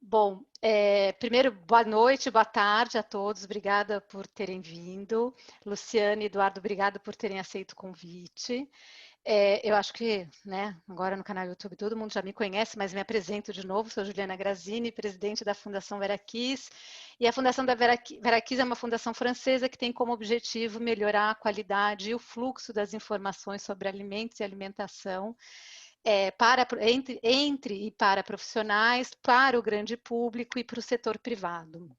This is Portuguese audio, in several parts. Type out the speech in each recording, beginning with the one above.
Bom, primeiro, boa noite, boa tarde a todos. Obrigada por terem vindo. Luciana e Eduardo, obrigada por terem aceito o convite. Eu acho que, né, agora no canal YouTube todo mundo já me conhece, mas me apresento de novo. Sou Juliana Grazzini, presidente da Fundação Vera-Kiss. E a Fundação da Vera-Kiss é uma fundação francesa que tem como objetivo melhorar a qualidade e o fluxo das informações sobre alimentos e alimentação entre e para profissionais, para o grande público e para o setor privado.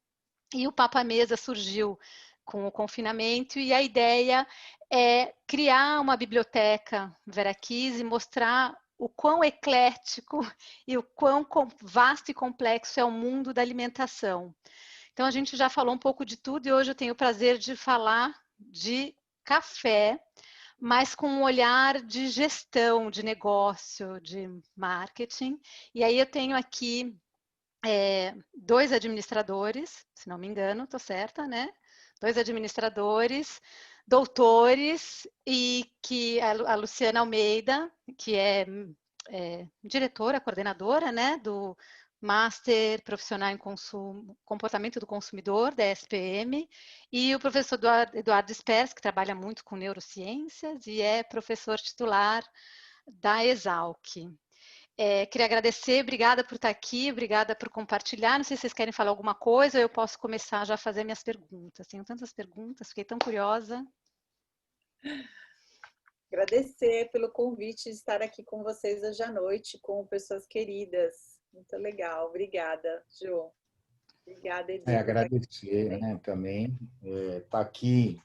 E o Papo à Mesa surgiu com o confinamento e a ideia é criar uma biblioteca Vera-Kiss e mostrar o quão eclético e o quão vasto e complexo é o mundo da alimentação. Então, a gente já falou um pouco de tudo e hoje eu tenho o prazer de falar de café, mas com um olhar de gestão, de negócio, de marketing. E aí eu tenho aqui dois administradores, se não me engano, estou certa, né? Dois administradores, doutores, e que a Luciana Almeida, que é diretora, coordenadora, né, do Master Profissional em Comportamento do Consumidor, da SPM, e o professor Eduardo Spers, que trabalha muito com neurociências e é professor titular da Exalc. Queria agradecer, obrigada por estar aqui, obrigada por compartilhar. Não sei se vocês querem falar alguma coisa ou eu posso começar já a fazer minhas perguntas. Tenho tantas perguntas, fiquei tão curiosa. Agradecer pelo convite de estar aqui com vocês hoje à noite, com pessoas queridas. Muito legal. Obrigada, Ju. Obrigada, Edu. Agradecer, né, também. Tá aqui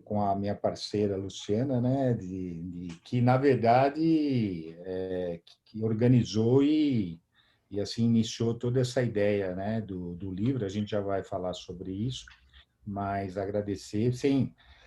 com a minha parceira Luciana, né, que na verdade que organizou e assim iniciou toda essa ideia, né, do livro. A gente já vai falar sobre isso, mas agradecer.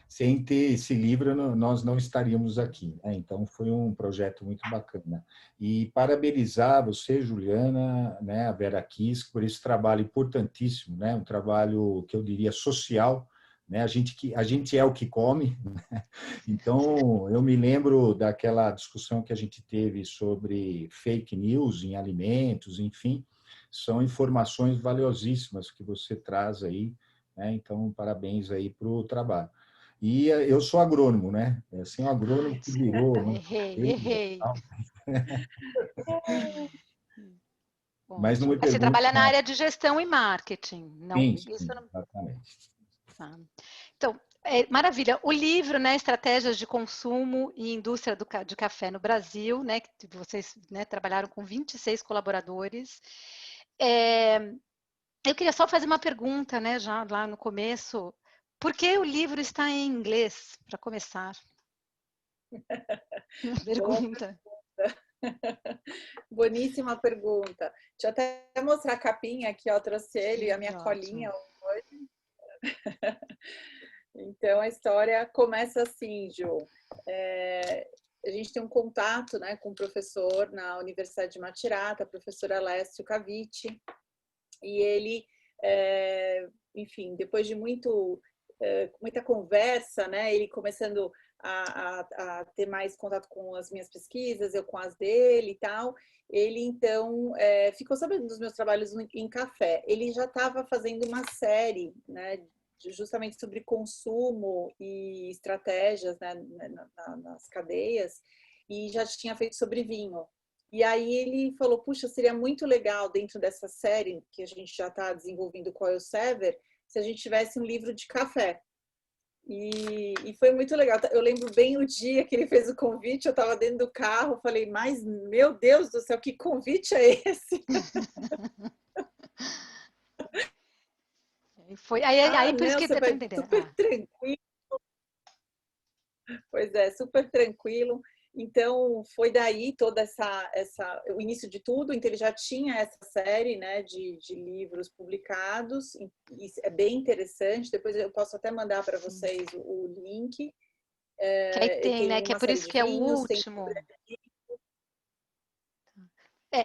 Sem ter esse livro, nós não estaríamos aqui, né? Então, foi um projeto muito bacana. E parabenizar você, Juliana, né, a Vera Kiss, por esse trabalho importantíssimo, né? Um trabalho que eu diria social, né? A gente é o que come, né? Então, eu me lembro daquela discussão que a gente teve sobre fake news em alimentos, enfim, são informações valiosíssimas que você traz aí, né? Então, parabéns aí para o trabalho. E eu sou agrônomo, né? Assim, um agrônomo que virou, né? Errei. Mas não me Mas você pergunte trabalha na mais. área de gestão e marketing, não? Sim, Isso não... exatamente. Ah. Então, maravilha. O livro, né, Estratégias de Consumo e Indústria de Café no Brasil, né, que vocês, né, trabalharam com 26 colaboradores. Eu queria só fazer uma pergunta, né, já lá no começo. Por que o livro está em inglês, para começar? Pergunta. Boníssima pergunta. Deixa eu até mostrar a capinha aqui, ó, eu trouxe ele e a minha colinha hoje. Então, a história começa assim, Ju. A gente tem um contato, né, com um professor na Universidade de Macerata, professor Alessio Cavici, e ele, enfim, depois de muita conversa, né, ele começando a ter mais contato com as minhas pesquisas, eu com as dele e tal, ele então ficou sabendo dos meus trabalhos em café. Ele já estava fazendo uma série, né, justamente sobre consumo e estratégias, né, nas cadeias, e já tinha feito sobre vinho. E aí ele falou, puxa, seria muito legal dentro dessa série que a gente já está desenvolvendo com a Elsevier, se a gente tivesse um livro de café. E foi muito legal. Eu lembro bem o dia que ele fez o convite, eu estava dentro do carro, falei, mas meu Deus do céu, que convite é esse? Aí por isso não, que você dá para vai entender. super tranquilo. Pois é, super tranquilo. Então, foi daí toda o início de tudo. Então, ele já tinha essa série, né, de livros publicados. E é bem interessante. Depois eu posso até mandar para vocês o link. Que aí tem, Tem né? Que é uma por série isso de que é o vinhos, tem... último.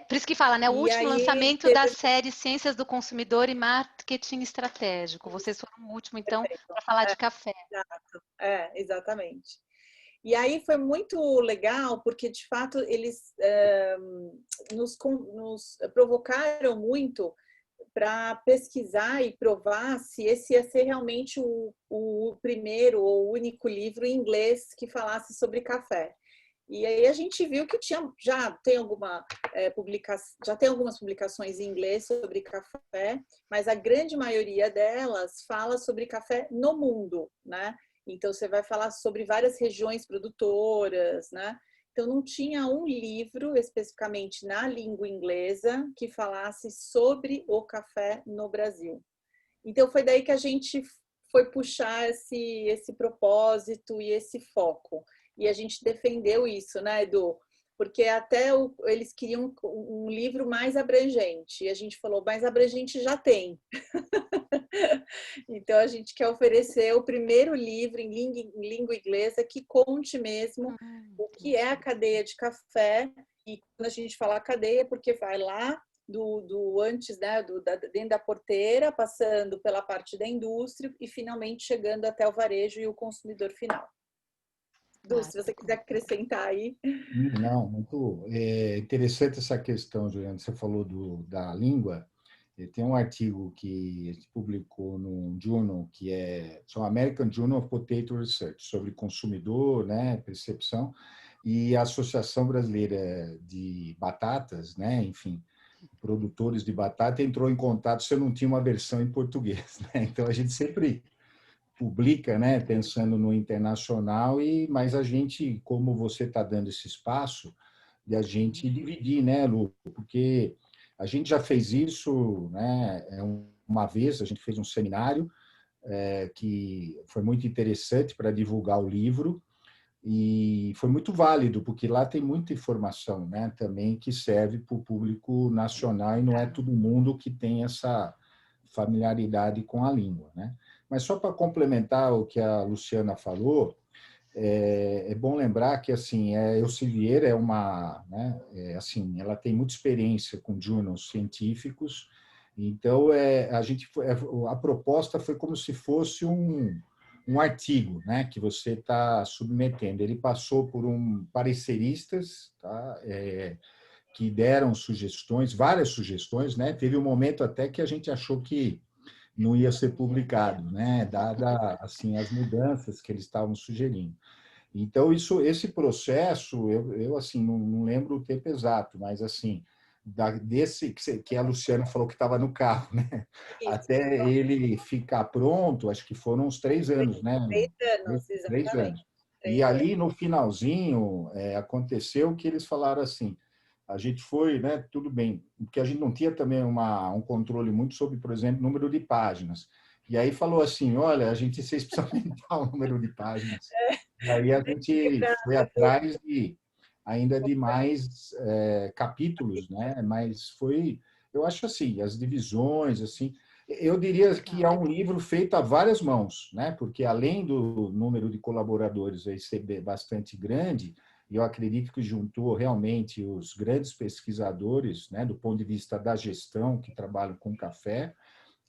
Por isso que fala, né? O E último aí lançamento da teve... série Ciências do Consumidor e Marketing Estratégico. Vocês foram o último, então, para falar de café. Exato, exatamente. E aí foi muito legal, porque de fato eles nos provocaram muito para pesquisar e provar se esse ia ser realmente o primeiro ou único livro em inglês que falasse sobre café. E aí a gente viu que já tem algumas publicações em inglês sobre café, mas a grande maioria delas fala sobre café no mundo, né? Então você vai falar sobre várias regiões produtoras, né? Então não tinha um livro especificamente na língua inglesa que falasse sobre o café no Brasil. Então foi daí que a gente foi puxar esse propósito e esse foco. E a gente defendeu isso, né, Edu? Porque até eles queriam um livro mais abrangente. E a gente falou, mais abrangente já tem. Então a gente quer oferecer o primeiro livro em língua inglesa que conte mesmo o que é a cadeia de café. E quando a gente fala cadeia, porque vai lá do antes, né, dentro da porteira, passando pela parte da indústria e finalmente chegando até o varejo e o consumidor final. Du, se você quiser acrescentar aí. Não, muito interessante essa questão, Juliana. Você falou da língua. Tem um artigo que se publicou num journal que são American Journal of Potato Research, sobre consumidor, né, percepção, e a Associação Brasileira de Batatas, né, enfim, produtores de batata, entrou em contato se eu não tinha uma versão em português, né? Então a gente sempre publica, né, pensando no internacional, mas a gente, como você está dando esse espaço, de a gente dividir, né, Lu? Porque a gente já fez isso, né, uma vez, a gente fez um seminário que foi muito interessante para divulgar o livro, e foi muito válido, porque lá tem muita informação, né, também que serve para o público nacional, e não é todo mundo que tem essa familiaridade com a língua, né? Mas só para complementar o que a Luciana falou, é bom lembrar que assim, Elsevier é uma, né, assim, ela tem muita experiência com journals científicos, então a proposta foi como se fosse um artigo, né, que você está submetendo. Ele passou por pareceristas, tá, que deram sugestões, várias sugestões, né? Teve um momento até que a gente achou que não ia ser publicado, né? Dada assim as mudanças que eles estavam sugerindo. Então esse processo, eu assim não lembro o tempo exato, mas assim desse que a Luciana falou que estava no carro, né? Até ele ficar pronto, acho que foram uns 3 anos, né? 3 anos, 3 anos. exatamente. E ali no finalzinho aconteceu que eles falaram assim: a gente foi, né? Tudo bem, porque a gente não tinha também um controle muito sobre, por exemplo, número de páginas. E aí falou assim: olha, vocês precisam aumentar o número de páginas. E aí a gente foi atrás ainda de mais capítulos, né? Mas eu acho assim, as divisões, assim, eu diria que é um livro feito a várias mãos, né? Porque além do número de colaboradores aí ser bastante grande, e eu acredito que juntou realmente os grandes pesquisadores, né, do ponto de vista da gestão, que trabalham com café,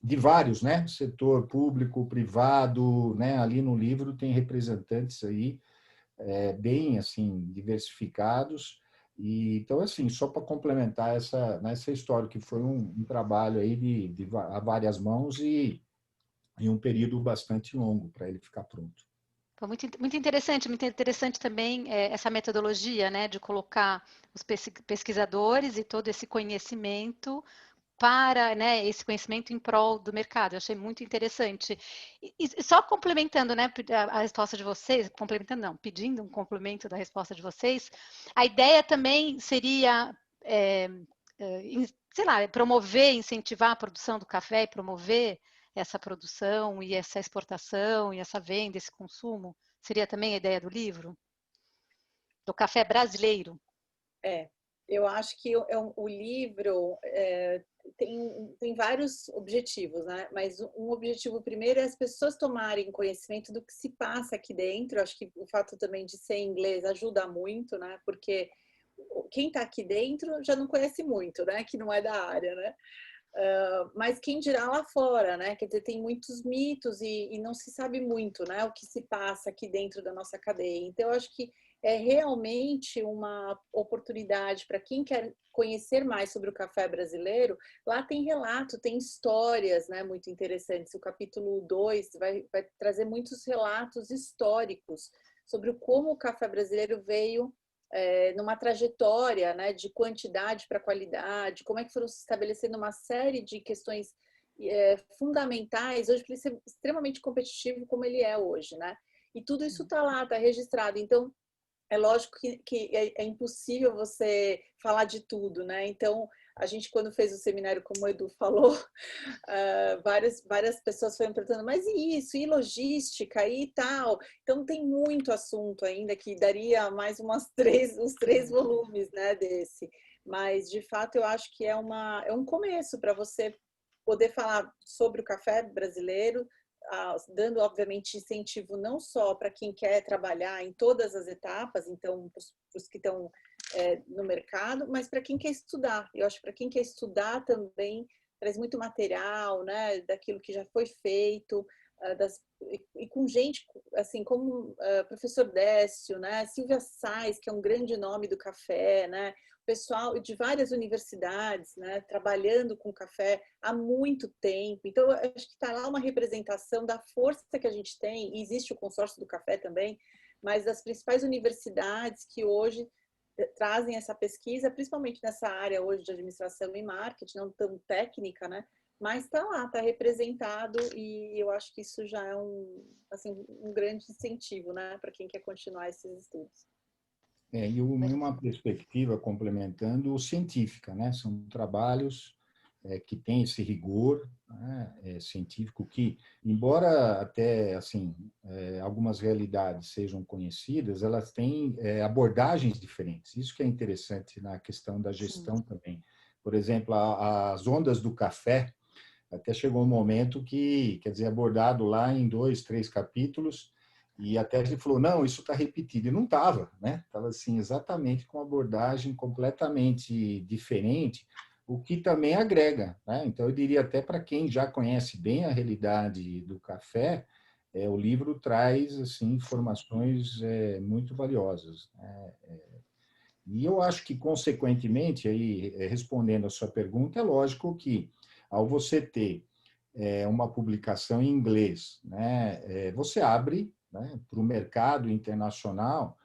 de vários, né, setor público, privado, né, ali no livro tem representantes aí bem assim diversificados. E então assim, só para complementar nessa história que foi um trabalho aí a várias mãos e em um período bastante longo para ele ficar pronto. Foi muito interessante também essa metodologia, né, de colocar os pesquisadores e todo esse conhecimento para, né, esse conhecimento em prol do mercado. Eu achei muito interessante. E só complementando, né, a resposta de vocês, complementando não, pedindo um complemento da resposta de vocês, a ideia também seria, sei lá, promover, incentivar a produção do café e promover essa produção e essa exportação e essa venda, esse consumo? Seria também a ideia do livro? Do café brasileiro? Eu acho que o livro tem vários objetivos, né? Mas um objetivo primeiro é as pessoas tomarem conhecimento do que se passa aqui dentro. Acho que o fato também de ser em inglês ajuda muito, né? Porque quem está aqui dentro já não conhece muito, né? Que não é da área, né? Mas quem dirá lá fora, né? Quer dizer, tem muitos mitos e não se sabe muito, né? O que se passa aqui dentro da nossa cadeia. Então, eu acho que é realmente uma oportunidade para quem quer conhecer mais sobre o café brasileiro. Lá tem relato, tem histórias, né? Muito interessantes. O capítulo 2 vai trazer muitos relatos históricos sobre como o café brasileiro veio numa trajetória, né, de quantidade para qualidade, como é que foram se estabelecendo uma série de questões fundamentais hoje para ele ser extremamente competitivo como ele é hoje, né? E tudo isso está lá, está registrado. Então, é lógico que é impossível você falar de tudo, né? Então, a gente, quando fez o seminário, como o Edu falou, várias pessoas foram perguntando, mas e isso, e logística, e tal? Então, tem muito assunto ainda que daria mais uns três volumes, né, desse. Mas, de fato, eu acho que é um começo para você poder falar sobre o café brasileiro, dando, obviamente, incentivo não só para quem quer trabalhar em todas as etapas, então, para os que estão no mercado, mas para quem quer estudar. Eu acho que para quem quer estudar também traz muito material, né, daquilo que já foi feito, e com gente assim como professor Décio, né, Silvia Sais, que é um grande nome do café, né, pessoal de várias universidades, né, trabalhando com café há muito tempo. Então, eu acho que está lá uma representação da força que a gente tem, e existe o consórcio do café também, mas das principais universidades que hoje trazem essa pesquisa, principalmente nessa área hoje de administração e marketing, não tão técnica, né? Mas está lá, está representado, e eu acho que isso já é um grande incentivo, né, para quem quer continuar esses estudos. E uma perspectiva complementando científica, né? São trabalhos que têm esse rigor, né, científico que, embora até assim algumas realidades sejam conhecidas, elas têm abordagens diferentes. Isso que é interessante na questão da gestão também. Por exemplo, as ondas do café, até chegou um momento que, quer dizer, abordado lá em 2, 3 capítulos, e até ele falou, não, isso está repetido. E não estava, né? Estava assim, exatamente com uma abordagem completamente diferente, o que também agrega, né? Então, eu diria até para quem já conhece bem a realidade do café, o livro traz assim informações muito valiosas, né? E eu acho que, consequentemente, aí, respondendo a sua pergunta, é lógico que, ao você ter uma publicação em inglês, né, você abre, né, para o mercado internacional,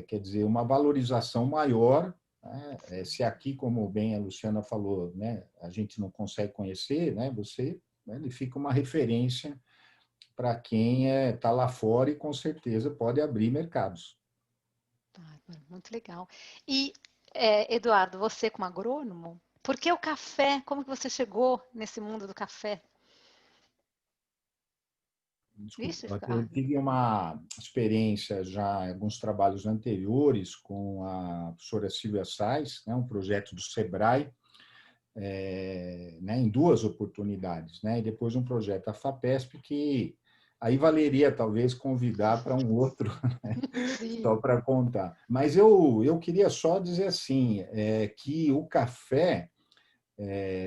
quer dizer, uma valorização maior, né, se aqui, como bem a Luciana falou, né, a gente não consegue conhecer, né, ele fica uma referência para quem está lá fora e, com certeza, pode abrir mercados. Muito legal. E, Eduardo, você como agrônomo, por que o café? Como que você chegou nesse mundo do café? Desculpa, eu tive uma experiência já em alguns trabalhos anteriores com a professora Silvia Sais, né, um projeto do Sebrae, né, em 2 oportunidades, né, e depois um projeto da FAPESP que aí valeria talvez convidar para um outro, né, só para contar. Mas eu queria só dizer assim, que o café,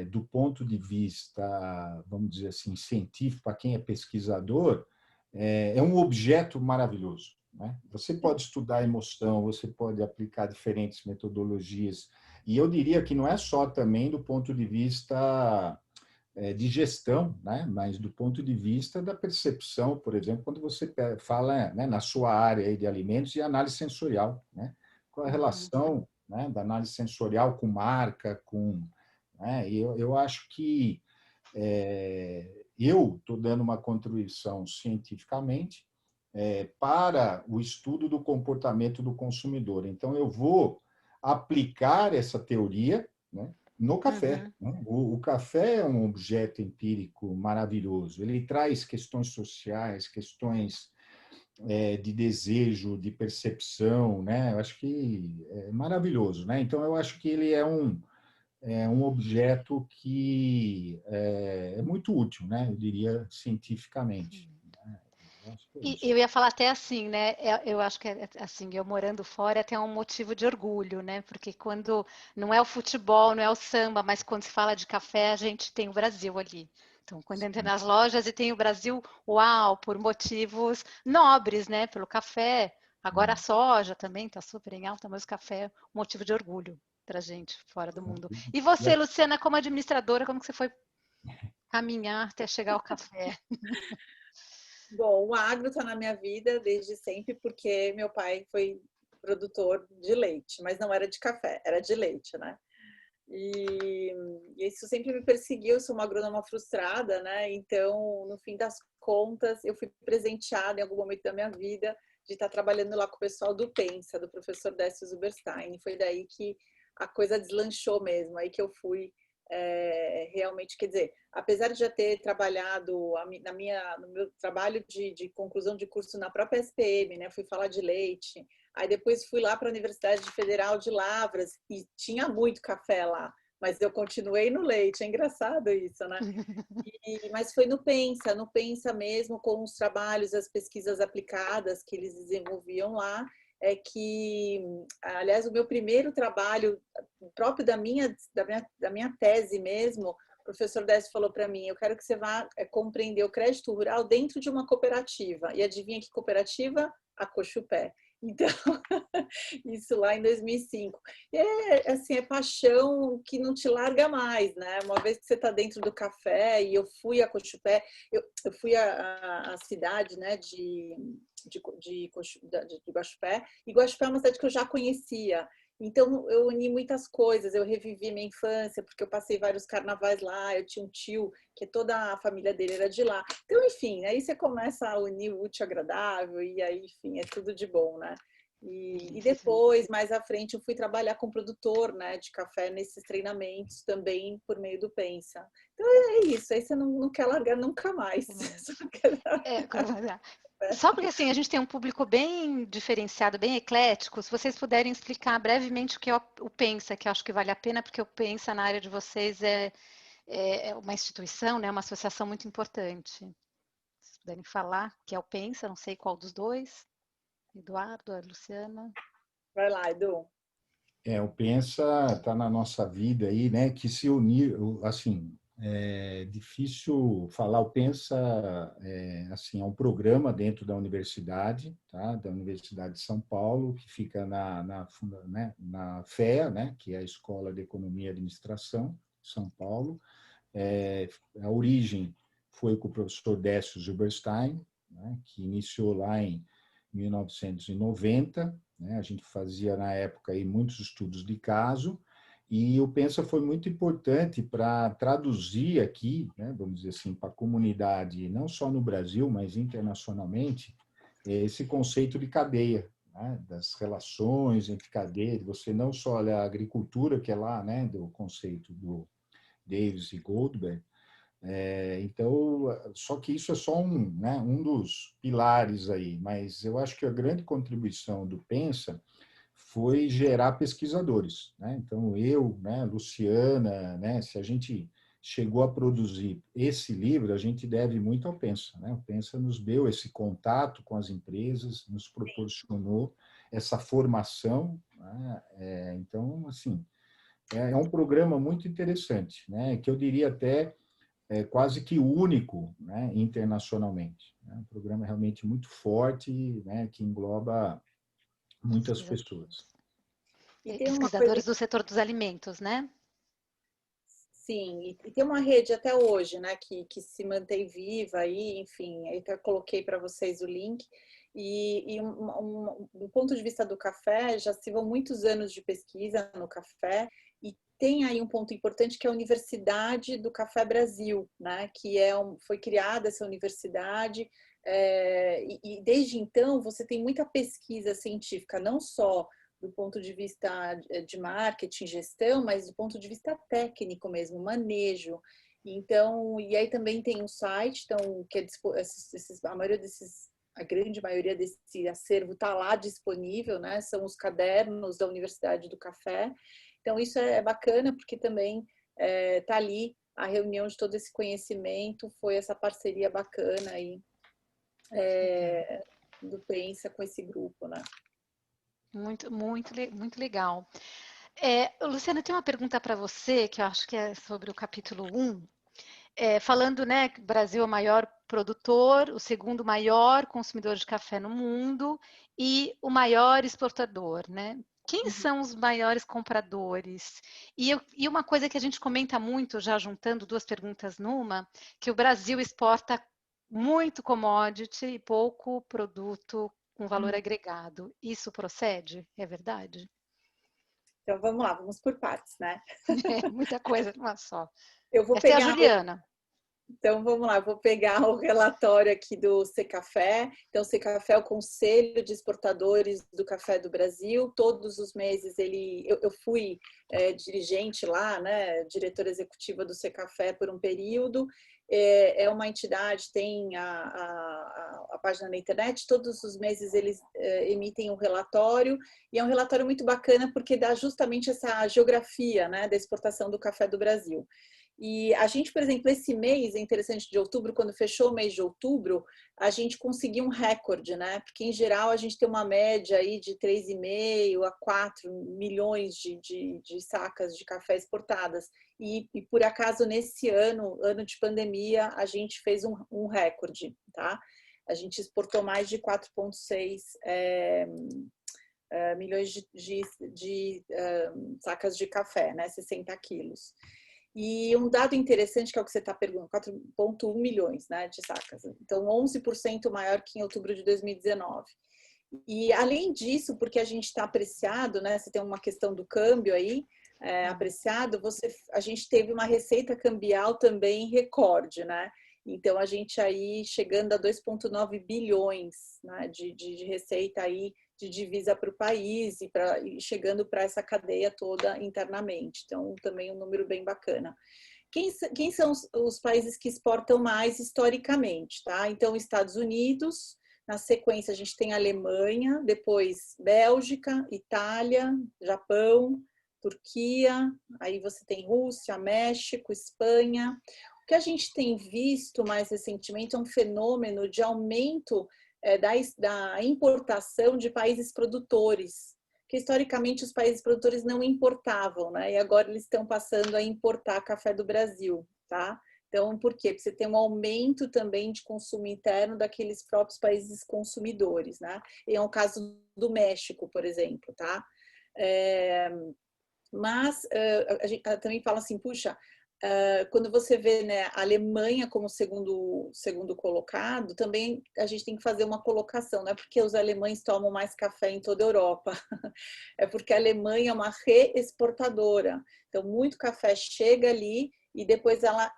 do ponto de vista, vamos dizer assim, científico, para quem é pesquisador, é um objeto maravilhoso, né? Você pode estudar emoção, você pode aplicar diferentes metodologias, e eu diria que não é só também do ponto de vista de gestão, né? Mas do ponto de vista da percepção, por exemplo, quando você fala, né, na sua área aí de alimentos e análise sensorial, né? Qual a relação, né, da análise sensorial com marca, né? E eu acho que eu estou dando uma contribuição cientificamente para o estudo do comportamento do consumidor. Então, eu vou aplicar essa teoria, né, no café. Né? O café é um objeto empírico maravilhoso. Ele traz questões sociais, questões de desejo, de percepção, né? Eu acho que é maravilhoso, né? Então, eu acho que ele é um objeto que é muito útil, né? Eu diria cientificamente. Acho que é E isso. eu ia falar até assim, né? Eu acho que assim, eu morando fora é até um motivo de orgulho, né? Porque quando não é o futebol, não é o samba, mas quando se fala de café, a gente tem o Brasil ali. Então, quando entra nas lojas e tem o Brasil, uau, por motivos nobres, né? Pelo café. Agora a soja também está super em alta, mas o café é um motivo de orgulho para a gente fora do mundo. E você, Luciana, como administradora, como que você foi caminhar até chegar ao café? Bom, o agro está na minha vida desde sempre, porque meu pai foi produtor de leite, mas não era de café, era de leite, né? E isso sempre me perseguiu. Eu sou uma agrônoma frustrada, né? Então, no fim das contas, eu fui presenteada em algum momento da minha vida de estar trabalhando lá com o pessoal do Pensa, do professor Décio Zuberstein. E foi daí que a coisa deslanchou mesmo, aí que eu fui realmente, quer dizer, apesar de já ter trabalhado no meu trabalho de conclusão de curso na própria SPM, né? Fui falar de leite. Aí depois fui lá para a Universidade Federal de Lavras e tinha muito café lá, mas eu continuei no leite. É engraçado isso, né? Mas foi no Pensa mesmo, com os trabalhos, as pesquisas aplicadas que eles desenvolviam lá, é que, aliás, o meu primeiro trabalho, próprio da minha tese mesmo, o professor Décio falou para mim: eu quero que você vá compreender o crédito rural dentro de uma cooperativa. E adivinha que cooperativa? A Cochupé. Então, isso lá em 2005. É, assim, é paixão que não te larga mais, né? Uma vez que você está dentro do café, e eu fui a Cochupé, eu fui à cidade, né, de Guaxupé, e Guaxupé é uma cidade que eu já conhecia. Então, eu uni muitas coisas, eu revivi minha infância, porque eu passei vários carnavais lá, eu tinha um tio, que toda a família dele era de lá. Então, enfim, aí você começa a unir o útil ao agradável, e aí, enfim, é tudo de bom, né? E depois, mais à frente, eu fui trabalhar com produtor, né, de café nesses treinamentos também por meio do Pensa. Então é isso, aí você não quer largar nunca mais. Só porque assim, a gente tem um público bem diferenciado, bem eclético, se vocês puderem explicar brevemente o que é o Pensa, que eu acho que vale a pena, porque o Pensa na área de vocês é uma instituição, né, uma associação muito importante. Se vocês puderem falar que é o Pensa, não sei qual dos dois. Eduardo, a Luciana. Vai lá, Edu. O Pensa está na nossa vida aí, né? Que se unir, assim, é difícil falar. O Pensa, assim, é um programa dentro da universidade, tá? Da Universidade de São Paulo, que fica na FEA, né? Que é a Escola de Economia e Administração, São Paulo. A origem foi com o professor Décio Zuberstein, né? Que iniciou lá em 1990, né? A gente fazia na época aí muitos estudos de caso, e o Pensa foi muito importante para traduzir aqui, né, vamos dizer assim, para a comunidade, não só no Brasil, mas internacionalmente, esse conceito de cadeia, né, das relações entre cadeia. Você não só olha a agricultura, que é lá, né, do conceito do Davis e Goldberg. Então, só que isso é só um dos pilares aí, mas eu acho que a grande contribuição do Pensa foi gerar pesquisadores, né? Então, eu, né, Luciana, né, se a gente chegou a produzir esse livro, a gente deve muito ao Pensa, né? O Pensa nos deu esse contato com as empresas, nos proporcionou essa formação, né? Então, assim, é um programa muito interessante, né? Que eu diria até quase que único, né, internacionalmente. É um programa realmente muito forte, né, que engloba muitas pessoas. E tem uma coisa, Pesquisadores do setor dos alimentos, né? sim, e tem uma rede até hoje, né, que se mantém viva aí, enfim, aí até coloquei para vocês o link. Do ponto de vista do café, já se vão muitos anos de pesquisa no café, e tem aí um ponto importante que é a Universidade do Café Brasil, né, que foi criada essa universidade, e desde então você tem muita pesquisa científica, não só do ponto de vista de marketing, gestão, mas do ponto de vista técnico mesmo, manejo. Então, e aí também tem um site, então, que a grande maioria desse acervo está lá disponível, né? São os cadernos da Universidade do Café. Então, isso é bacana, porque também está ali a reunião de todo esse conhecimento, foi essa parceria bacana aí do Pensa com esse grupo, né? Muito legal. Luciana, tem uma pergunta para você, que eu acho que é sobre o capítulo 1. Falando, né, que o Brasil é o maior produtor, o segundo maior consumidor de café no mundo e o maior exportador, né? Quem são os maiores compradores? E uma coisa que a gente comenta muito, já juntando duas perguntas numa, que o Brasil exporta muito commodity e pouco produto com valor agregado. Isso procede? É verdade? Então vamos lá, vamos por partes, né? Muita coisa numa só. Eu vou Essa é a pegar Juliana. Então, vamos lá, vou pegar o relatório aqui do Secafé. Então, o Secafé é o Conselho de Exportadores do Café do Brasil. Todos os meses eu fui dirigente lá, né, diretora executiva do Secafé por um período. É uma entidade, tem a página na internet, todos os meses eles emitem um relatório, e é um relatório muito bacana porque dá justamente essa geografia, né, da exportação do café do Brasil. E a gente, por exemplo, esse mês, é interessante, de outubro, quando fechou o mês de outubro, a gente conseguiu um recorde, né? Porque, em geral, a gente tem uma média aí de 3,5 a 4 milhões de sacas de café exportadas. E, por acaso, nesse ano de pandemia, a gente fez um recorde, tá? A gente exportou mais de 4,6 milhões de sacas de café, né? 60 quilos. E um dado interessante, que é o que você está perguntando, 4,1 milhões, né, de sacas. Então, 11% maior que em outubro de 2019. E, além disso, porque a gente está apreciado, né, você tem uma questão do câmbio aí, apreciado, a gente teve uma receita cambial também recorde, né? Então, a gente aí chegando a 2,9 bilhões, né, de receita aí de divisa para o país e chegando para essa cadeia toda internamente. Então, também um número bem bacana. Quem são os países que exportam mais historicamente, tá? Então, Estados Unidos, na sequência a gente tem Alemanha, depois Bélgica, Itália, Japão, Turquia, aí você tem Rússia, México, Espanha. O que a gente tem visto mais recentemente é um fenômeno de aumento da importação de países produtores, que historicamente os países produtores não importavam, né? E agora eles estão passando a importar café do Brasil, tá? Então, por quê? Porque você tem um aumento também de consumo interno daqueles próprios países consumidores, né? E é o caso do México, por exemplo, tá? Mas a gente também fala assim, puxa, quando você vê, né, a Alemanha como segundo colocado, também a gente tem que fazer uma colocação, não é porque os alemães tomam mais café em toda a Europa, é porque a Alemanha é uma reexportadora. Então, muito café chega ali e depois ela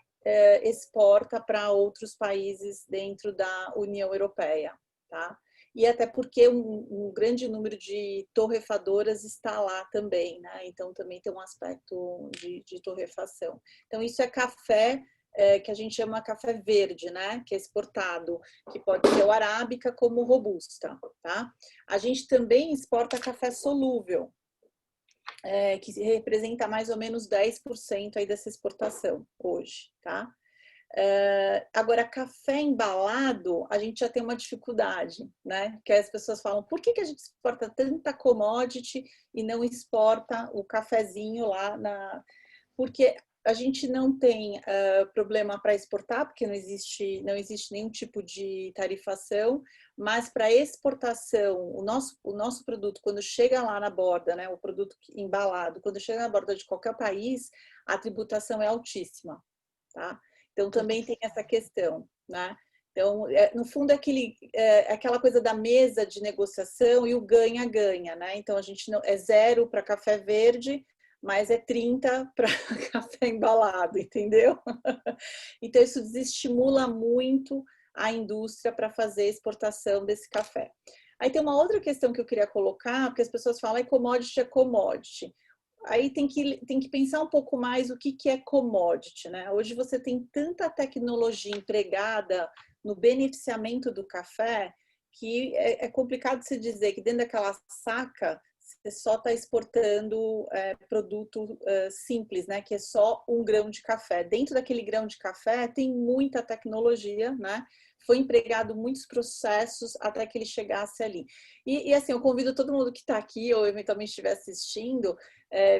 exporta para outros países dentro da União Europeia, tá? E até porque um grande número de torrefadoras está lá também, né? Então também tem um aspecto de torrefação. Então isso é café que a gente chama café verde, né? Que é exportado, que pode ser o arábica como o robusta, tá? A gente também exporta café solúvel, que representa mais ou menos 10% aí dessa exportação hoje, tá? Agora, café embalado, a gente já tem uma dificuldade, né? Porque as pessoas falam, por que a gente exporta tanta commodity e não exporta o cafezinho lá Porque a gente não tem problema para exportar, porque não existe nenhum tipo de tarifação, mas para exportação, o nosso produto, quando chega lá na borda, né, o produto embalado, quando chega na borda de qualquer país, a tributação é altíssima, tá? Então, também tem essa questão, né? Então, no fundo, é aquela coisa da mesa de negociação e o ganha-ganha, né? Então, a gente não é 0 para café verde, mas é 30 para café embalado, entendeu? Então, isso desestimula muito a indústria para fazer exportação desse café. Aí tem uma outra questão que eu queria colocar, porque as pessoas falam que commodity é commodity. Aí tem que pensar um pouco mais o que é commodity, né? Hoje você tem tanta tecnologia empregada no beneficiamento do café que é complicado se dizer que dentro daquela saca você só está exportando produto simples, né? Que é só um grão de café. Dentro daquele grão de café tem muita tecnologia, né? foi empregado muitos processos até que ele chegasse ali. E assim, eu convido todo mundo que está aqui ou eventualmente estiver assistindo,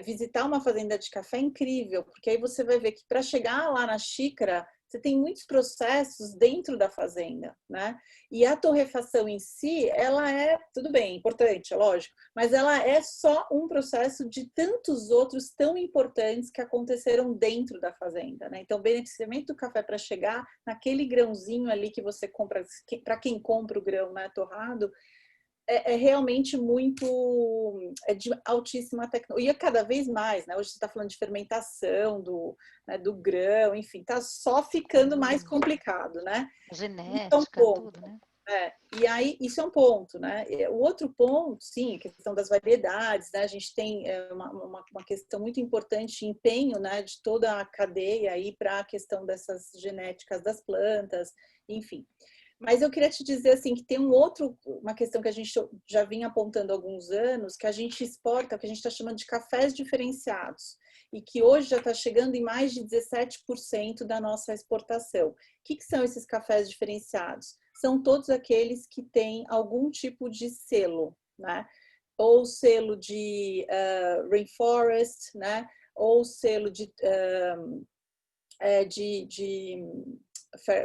visitar uma fazenda de café é incrível, porque aí você vai ver que para chegar lá na xícara, você tem muitos processos dentro da fazenda, né? E a torrefação em si, ela é, tudo bem, importante, é lógico, mas ela é só um processo de tantos outros tão importantes que aconteceram dentro da fazenda, né? Então, o beneficiamento do café para chegar naquele grãozinho ali que você compra, para quem compra o grão, né, torrado, é realmente muito, de altíssima tecnologia, e cada vez mais, né? Hoje você está falando de fermentação né, do grão, enfim, está só ficando mais complicado, né? Então, Genética, ponto. tudo, né? E aí, isso é um ponto, né? O outro ponto, sim, a questão das variedades, né? A gente tem uma questão muito importante de empenho, né, de toda a cadeia aí para a questão dessas genéticas das plantas, enfim. Mas eu queria te dizer assim que tem uma questão que a gente já vinha apontando há alguns anos, que a gente exporta, que a gente está chamando de cafés diferenciados, e que hoje já está chegando em mais de 17% da nossa exportação. O que são esses cafés diferenciados? São todos aqueles que têm algum tipo de selo, né? Ou selo de rainforest, né? Ou selo de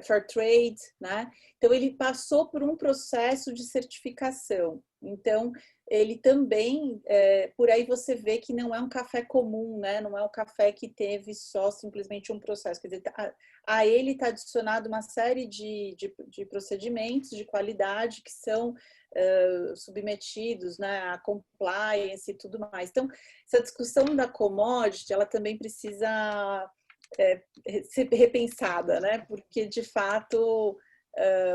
fair trade, né? Então ele passou por um processo de certificação. Então ele também, por aí você vê que não é um café comum, né? Não é um café que teve só simplesmente um processo. Quer dizer, a ele está adicionado uma série de procedimentos de qualidade que são submetidos, né, a compliance e tudo mais. Então essa discussão da commodity, ela também precisa ser repensada, né? Porque de fato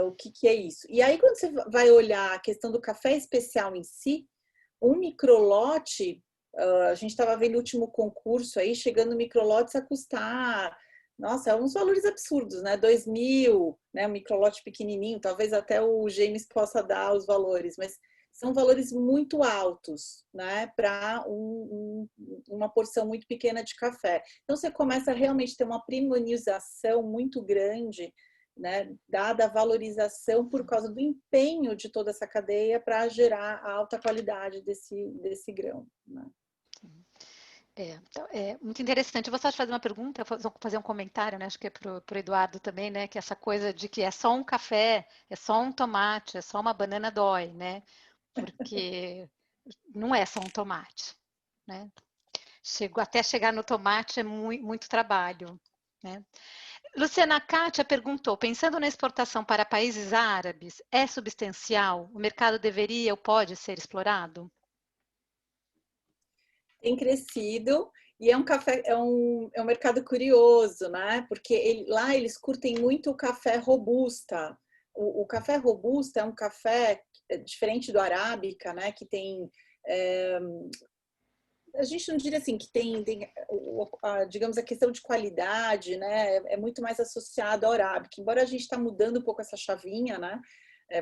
o que é isso? E aí quando você vai olhar a questão do café especial em si, um microlote, a gente estava vendo o último concurso aí, chegando microlotes a custar, nossa, uns valores absurdos, né? 2.000, né? Um microlote pequenininho, talvez até o James possa dar os valores, mas são valores muito altos, né, para uma porção muito pequena de café. Então, você começa a realmente ter uma premiumização muito grande, né, dada a valorização por causa do empenho de toda essa cadeia para gerar a alta qualidade desse grão, né? É muito interessante. Eu vou só te fazer uma pergunta, fazer um comentário, né? Acho que é para o Eduardo também, né? Que essa coisa de que é só um café, é só um tomate, é só uma banana dói, né? Porque não é só um tomate, né? Até chegar no tomate é muito, muito trabalho, né? Luciana, Kátia perguntou, pensando na exportação para países árabes, é substancial? O mercado deveria ou pode ser explorado? Tem crescido e é um mercado curioso, né? Porque lá eles curtem muito o café robusta. O café robusta é um café diferente do arábica, né? Que tem a gente não diria assim que tem digamos, a questão de qualidade, né? É muito mais associado ao arábica. Embora a gente está mudando um pouco essa chavinha, né?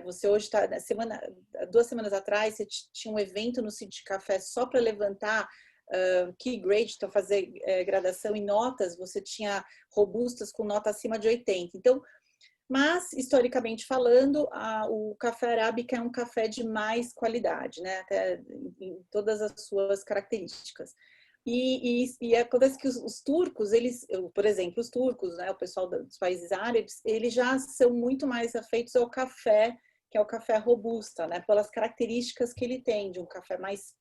Você hoje está, 2 semanas atrás, você tinha um evento no City Café só para levantar key grade, então fazer gradação em notas, você tinha robustas com nota acima de 80. Então, mas, historicamente falando, o café arábica é um café de mais qualidade, né? Até em todas as suas características. E acontece que os turcos, por exemplo, os turcos, né, o pessoal dos países árabes, eles já são muito mais afeitos ao café, que é o café robusta, né? Pelas características que ele tem, de um café mais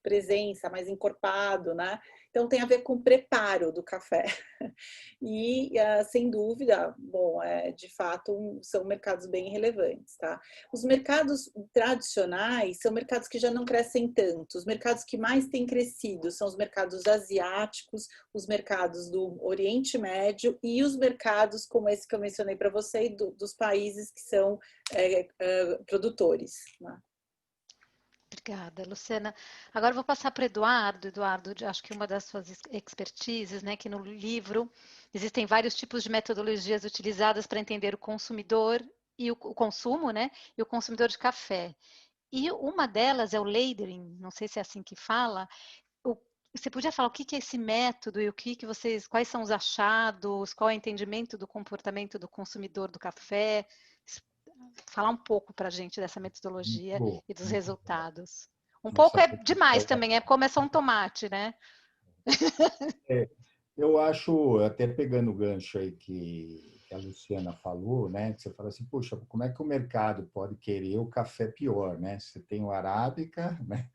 presença, mais encorpado, né? Então tem a ver com o preparo do café. E, sem dúvida, bom, de fato, são mercados bem relevantes, tá? Os mercados tradicionais são mercados que já não crescem tanto. Os mercados que mais têm crescido são os mercados asiáticos, os mercados do Oriente Médio e os mercados como esse que eu mencionei para você, dos países que são produtores, né? Obrigada, Luciana. Agora eu vou passar para o Eduardo. Eduardo, acho que uma das suas expertises, né, que no livro existem vários tipos de metodologias utilizadas para entender o consumidor e o consumo, né, e o consumidor de café. E uma delas é o layering, não sei se é assim que fala, Você podia falar o que é esse método e o que vocês, quais são os achados, qual é o entendimento do comportamento do consumidor do café? Falar um pouco para a gente dessa metodologia Muito, e dos muito resultados. Um pouco essa é demais pergunta. também, é como é só um tomate, né? É, eu acho, até pegando o gancho aí que a Luciana falou, né? Que você fala assim, poxa, como é que o mercado pode querer o café pior, né? Você tem o arábica, né?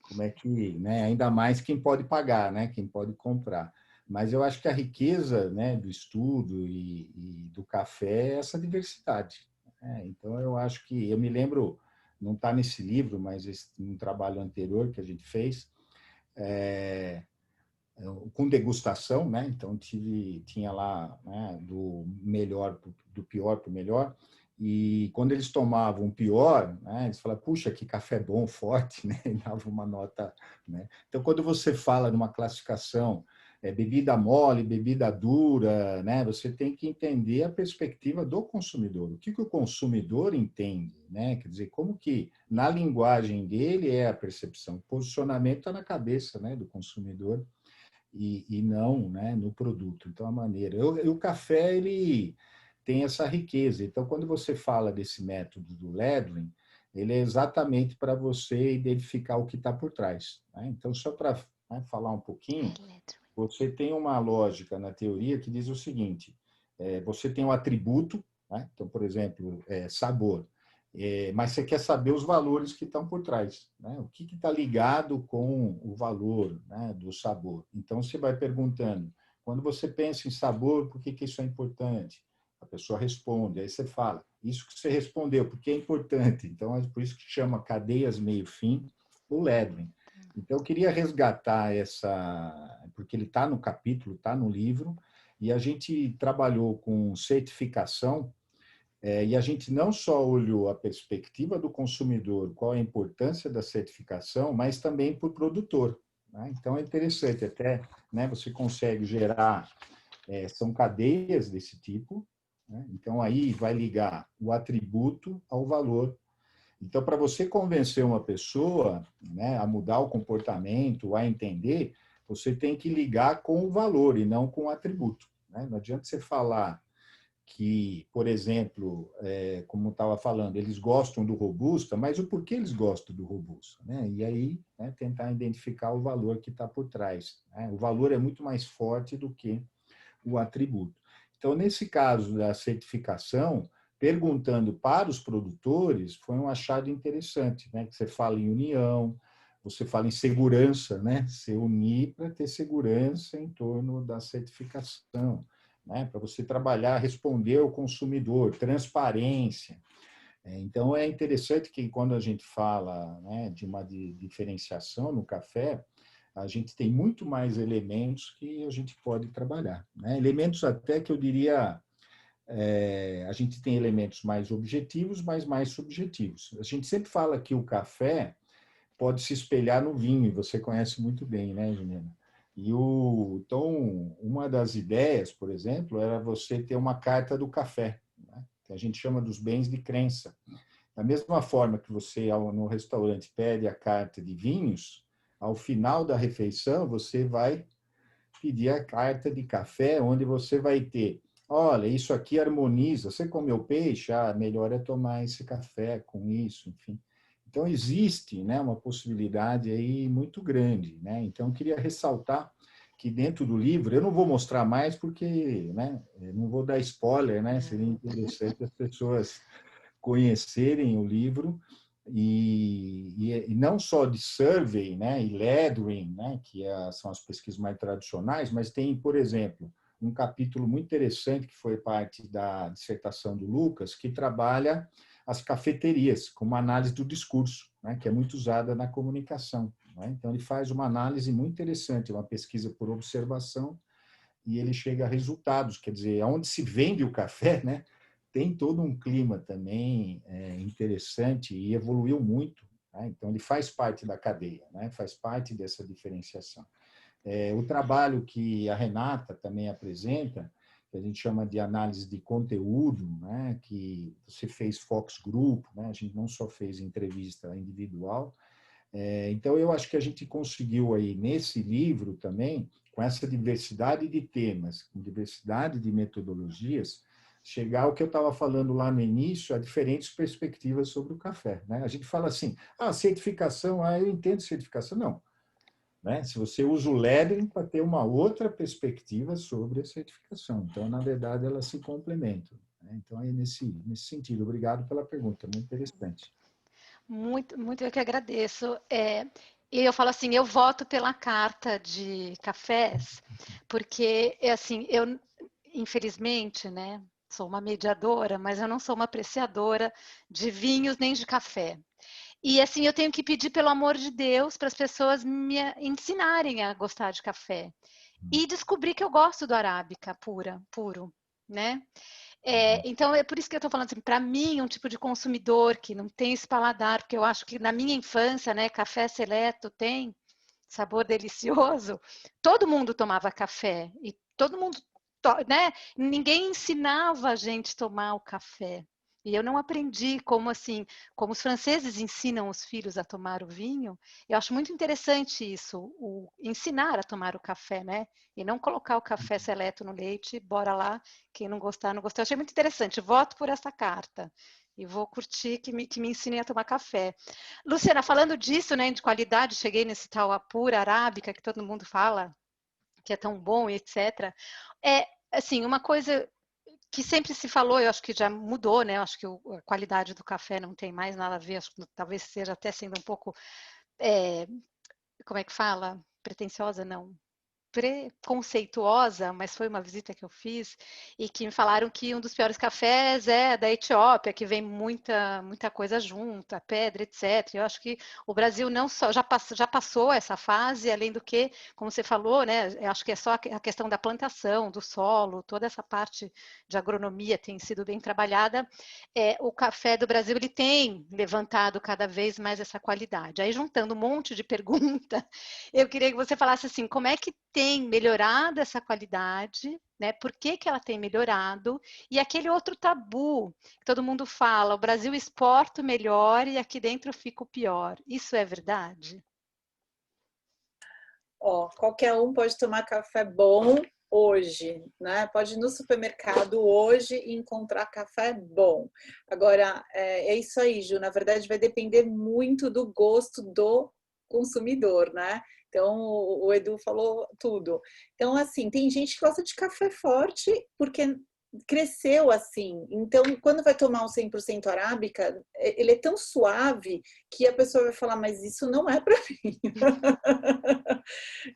Como é que, né? Ainda mais quem pode pagar, né? Quem pode comprar. Mas eu acho que a riqueza, né, do estudo e do café é essa diversidade, né? Então eu acho que eu me lembro, não está nesse livro, mas um trabalho anterior que a gente fez, é, com degustação, né? Então tinha lá, né, do melhor, do pior para o melhor. E quando eles tomavam o pior, né, eles falavam, puxa, que café bom, forte, né? E dava uma nota, né? Então, quando você fala numa classificação, bebida mole, bebida dura, né? Você tem que entender a perspectiva do consumidor. O que o consumidor entende, né? Quer dizer, como que na linguagem dele é a percepção. O posicionamento está na cabeça, né, do consumidor e não, né, no produto. Então, a maneira. O café, ele tem essa riqueza. Então, quando você fala desse método do lettering, ele é exatamente para você identificar o que está por trás, né? Então, só para, né, falar um pouquinho, você tem uma lógica na teoria que diz o seguinte: você tem um atributo, né? Então, por exemplo, sabor. Mas você quer saber os valores que estão por trás, né? O que está ligado com o valor, né, do sabor. Então, você vai perguntando, quando você pensa em sabor, por que isso é importante? A pessoa responde, aí você fala, isso que você respondeu, porque é importante. Então, é por isso que chama cadeias meio-fim, o lettering. Então, eu queria resgatar essa, porque ele está no capítulo, está no livro, e a gente trabalhou com certificação, e a gente não só olhou a perspectiva do consumidor, qual é a importância da certificação, mas também para o produtor, né? Então, é interessante, até, né, você consegue gerar, são cadeias desse tipo, né? Então, aí vai ligar o atributo ao valor. Então, para você convencer uma pessoa, né, a mudar o comportamento, a entender, você tem que ligar com o valor e não com o atributo, né? Não adianta você falar que, por exemplo, como estava falando, eles gostam do robusta, mas o porquê eles gostam do robusta, né? E aí, né, tentar identificar o valor que está por trás, né? O valor é muito mais forte do que o atributo. Então, nesse caso da certificação, perguntando para os produtores, foi um achado interessante, né? Que você fala em união, você fala em segurança, né? Se unir para ter segurança em torno da certificação, né? Para você trabalhar, responder ao consumidor, transparência. Então, é interessante que quando a gente fala, né, de uma diferenciação no café, a gente tem muito mais elementos que a gente pode trabalhar, né? Elementos até que eu diria, a gente tem elementos mais objetivos, mas mais subjetivos. A gente sempre fala que o café pode se espelhar no vinho, e você conhece muito bem, né, Juliana? Então, uma das ideias, por exemplo, era você ter uma carta do café, né, que a gente chama dos bens de crença. Da mesma forma que você, no restaurante, pede a carta de vinhos, ao final da refeição, você vai pedir a carta de café, onde você vai ter, olha, isso aqui harmoniza, você comeu peixe? Ah, melhor é tomar esse café com isso, enfim. Então, existe, né, uma possibilidade aí muito grande, né? Então, eu queria ressaltar que dentro do livro, eu não vou mostrar mais porque, né, eu não vou dar spoiler, né? Seria interessante as pessoas conhecerem o livro e não só de survey, né, e lettering, né, que são as pesquisas mais tradicionais, mas tem, por exemplo, um capítulo muito interessante que foi parte da dissertação do Lucas, que trabalha as cafeterias como análise do discurso, né, que é muito usada na comunicação, né? Então ele faz uma análise muito interessante, uma pesquisa por observação, e ele chega a resultados, quer dizer, onde se vende o café, né, tem todo um clima também interessante e evoluiu muito, né? Então, ele faz parte da cadeia, né? Faz parte dessa diferenciação. O trabalho que a Renata também apresenta, que a gente chama de análise de conteúdo, né? Que você fez focus group, né? A gente não só fez entrevista individual, Então, eu acho que a gente conseguiu aí, nesse livro também, com essa diversidade de temas, com diversidade de metodologias, chegar ao que eu estava falando lá no início, a diferentes perspectivas sobre o café. Né? A gente fala assim, certificação, eu entendo certificação. Não. Né? Se você usa o Lettering para ter uma outra perspectiva sobre a certificação. Então, na verdade, elas se complementam. Né? Então, é nesse sentido. Obrigado pela pergunta, muito interessante. Muito, muito eu que agradeço. E eu falo assim, eu voto pela carta de cafés, porque, assim, eu, infelizmente, né, sou uma mediadora, mas eu não sou uma apreciadora de vinhos nem de café. E, assim, eu tenho que pedir, pelo amor de Deus, para as pessoas me ensinarem a gostar de café. E descobrir que eu gosto do arábica puro, né? Então, é por isso que eu estou falando assim, para mim, um tipo de consumidor que não tem esse paladar, porque eu acho que na minha infância, né, café seleto tem sabor delicioso, todo mundo tomava café e todo mundo, né, ninguém ensinava a gente a tomar o café. E eu não aprendi como assim, como os franceses ensinam os filhos a tomar o vinho. Eu acho muito interessante isso, o ensinar a tomar o café, né? E não colocar o café seleto no leite, bora lá, quem não gostar, não gostou. Eu achei muito interessante, voto por essa carta. E vou curtir que me ensinem a tomar café. Luciana, falando disso, né, de qualidade, cheguei nesse tal apura arábica que todo mundo fala, que é tão bom, etc. É, assim, uma coisa que sempre se falou, eu acho que já mudou, né? Eu acho que a qualidade do café não tem mais nada a ver, acho que talvez seja até sendo um pouco, como é que fala? Pretensiosa, não. Preconceituosa, mas foi uma visita que eu fiz e que me falaram que um dos piores cafés é da Etiópia, que vem muita coisa junta, pedra, etc. Eu acho que o Brasil não só já passou essa fase, além do que, como você falou, né? Eu acho que é só a questão da plantação, do solo, toda essa parte de agronomia tem sido bem trabalhada. O café do Brasil ele tem levantado cada vez mais essa qualidade. Aí juntando um monte de perguntas, eu queria que você falasse assim, como é que tem melhorado essa qualidade, né? Por que que ela tem melhorado? E aquele outro tabu que todo mundo fala, o Brasil exporta o melhor e aqui dentro fica o pior. Isso é verdade? Qualquer um pode tomar café bom hoje, né? Pode ir no supermercado hoje e encontrar café bom. Agora, é isso aí, Ju. Na verdade, vai depender muito do gosto do consumidor, né? Então, o Edu falou tudo. Então, assim, tem gente que gosta de café forte porque cresceu assim. Então, quando vai tomar um 100% arábica, ele é tão suave que a pessoa vai falar, mas isso não é para mim.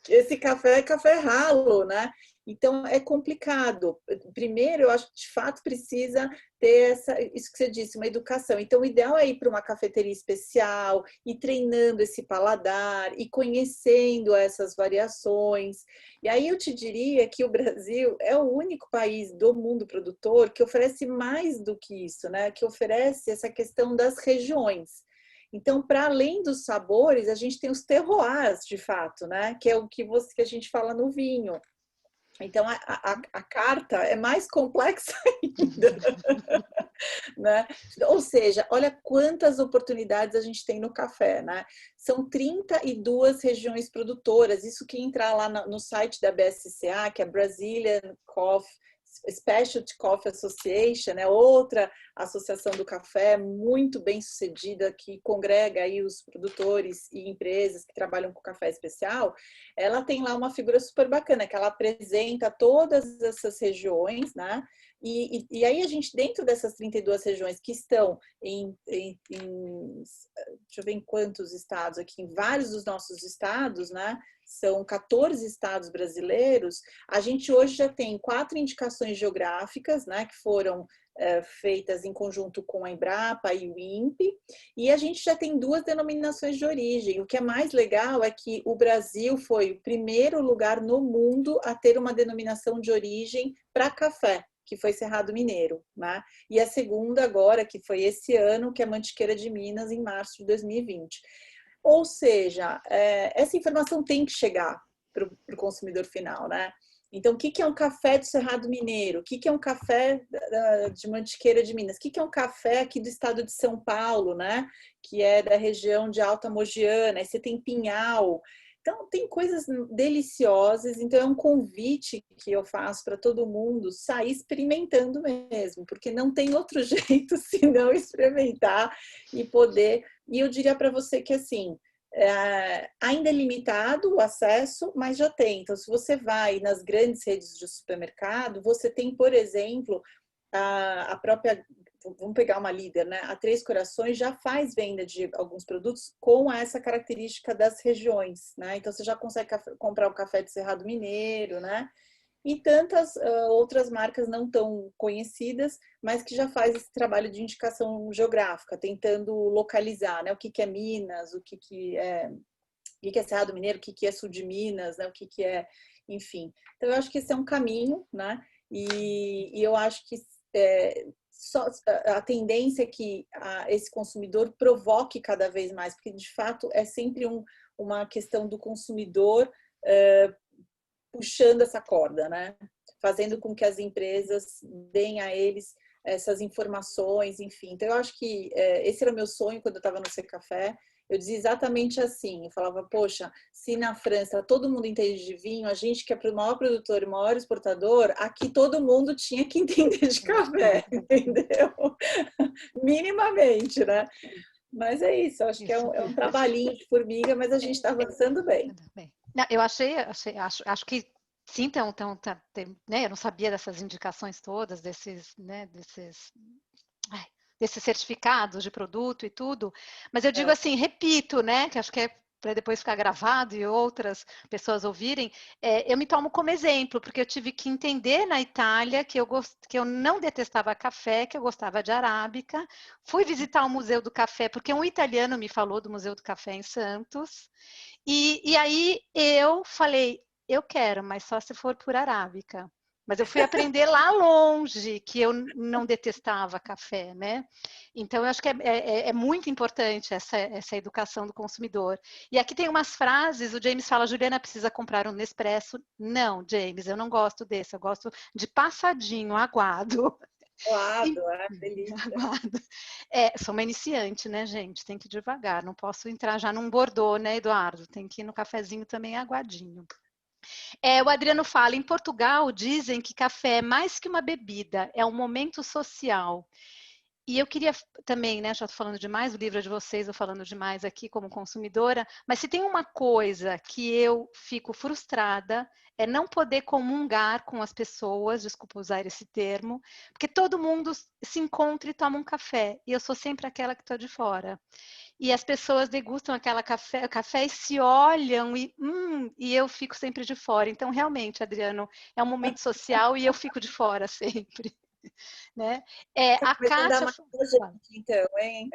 Esse café é café ralo, né? Então é complicado. Primeiro, eu acho que de fato precisa ter isso que você disse, uma educação. Então, o ideal é ir para uma cafeteria especial, ir treinando esse paladar, e conhecendo essas variações. E aí eu te diria que o Brasil é o único país do mundo produtor que oferece mais do que isso, né? Que oferece essa questão das regiões. Então, para além dos sabores, a gente tem os terroirs, de fato, né? Que é o que a gente fala no vinho. Então, a carta é mais complexa ainda. Né? Ou seja, olha quantas oportunidades a gente tem no café, né? São 32 regiões produtoras. Isso que entrar lá no site da BSCA, que é Brazilian Coffee Specialty Coffee Association, né? Outra associação do café muito bem sucedida que congrega aí os produtores e empresas que trabalham com café especial. Ela tem lá uma figura super bacana que ela apresenta todas essas regiões, né? E aí a gente, dentro dessas 32 regiões que estão deixa eu ver em quantos estados aqui, em vários dos nossos estados, né? São 14 estados brasileiros, a gente hoje já tem 4 indicações geográficas, né? Que foram feitas em conjunto com a Embrapa e o INPE, e a gente já tem 2 denominações de origem. O que é mais legal é que o Brasil foi o primeiro lugar no mundo a ter uma denominação de origem para café, que foi Cerrado Mineiro, né? E a segunda agora, que foi esse ano, que é Mantiqueira de Minas, em março de 2020. Ou seja, essa informação tem que chegar para o consumidor final, né? Então, o que é um café do Cerrado Mineiro? O que é um café de Mantiqueira de Minas? O que é um café aqui do estado de São Paulo, né? Que é da região de Alta Mogiana. Aí você tem Pinhal. Então, tem coisas deliciosas. Então, é um convite que eu faço para todo mundo sair experimentando mesmo, porque não tem outro jeito senão experimentar e poder. E eu diria para você que, assim, ainda é limitado o acesso, mas já tem. Então, se você vai nas grandes redes de supermercado, você tem, por exemplo, a própria, vamos pegar uma líder, né? A Três Corações já faz venda de alguns produtos com essa característica das regiões, né? Então, você já consegue comprar o café de Cerrado Mineiro, né? E tantas outras marcas não tão conhecidas, mas que já faz esse trabalho de indicação geográfica, tentando localizar, né? O que é Minas, o que é Cerrado Mineiro, o que é Sul de Minas, né? O que é, enfim. Então, eu acho que esse é um caminho, né? E eu acho que só a tendência é que esse consumidor provoque cada vez mais, porque, de fato, é sempre uma questão do consumidor puxando essa corda, né? Fazendo com que as empresas deem a eles essas informações, enfim. Então, eu acho que esse era o meu sonho quando eu estava no Secafé. Eu dizia exatamente assim, eu falava, poxa, se na França todo mundo entende de vinho, a gente que é o maior produtor e o maior exportador, aqui todo mundo tinha que entender de café, entendeu? Minimamente, né? Mas é isso, acho que é um trabalhinho de formiga, mas a gente está avançando bem. Não, eu acho que sim, né? Eu não sabia dessas indicações todas, desses certificados de produto e tudo, mas eu digo assim, repito, né? Que acho que é para depois ficar gravado e outras pessoas ouvirem, eu me tomo como exemplo, porque eu tive que entender na Itália que eu não detestava café, que eu gostava de arábica. Fui visitar o Museu do Café, porque um italiano me falou do Museu do Café em Santos, e aí eu falei, eu quero, mas só se for por arábica. Mas eu fui aprender lá longe que eu não detestava café, né? Então, eu acho que é muito importante essa educação do consumidor. E aqui tem umas frases, o James fala, Juliana precisa comprar um Nespresso. Não, James, eu não gosto desse, eu gosto de passadinho, aguado. Aguado, delícia. Aguado. Sou uma iniciante, né, gente? Tem que ir devagar, não posso entrar já num Bordeaux, né, Eduardo? Tem que ir no cafezinho também aguadinho. O Adriano fala, em Portugal dizem que café é mais que uma bebida, é um momento social. E eu queria também, né, já estou falando demais, o livro é de vocês, eu falando demais aqui como consumidora, mas se tem uma coisa que eu fico frustrada, é não poder comungar com as pessoas, desculpa usar esse termo, porque todo mundo se encontra e toma um café, e eu sou sempre aquela que estou de fora. E as pessoas degustam café e se olham e eu fico sempre de fora. Então, realmente, Adriano, é um momento social e eu fico de fora sempre. Né? A Kátia... mais com a gente, então, hein?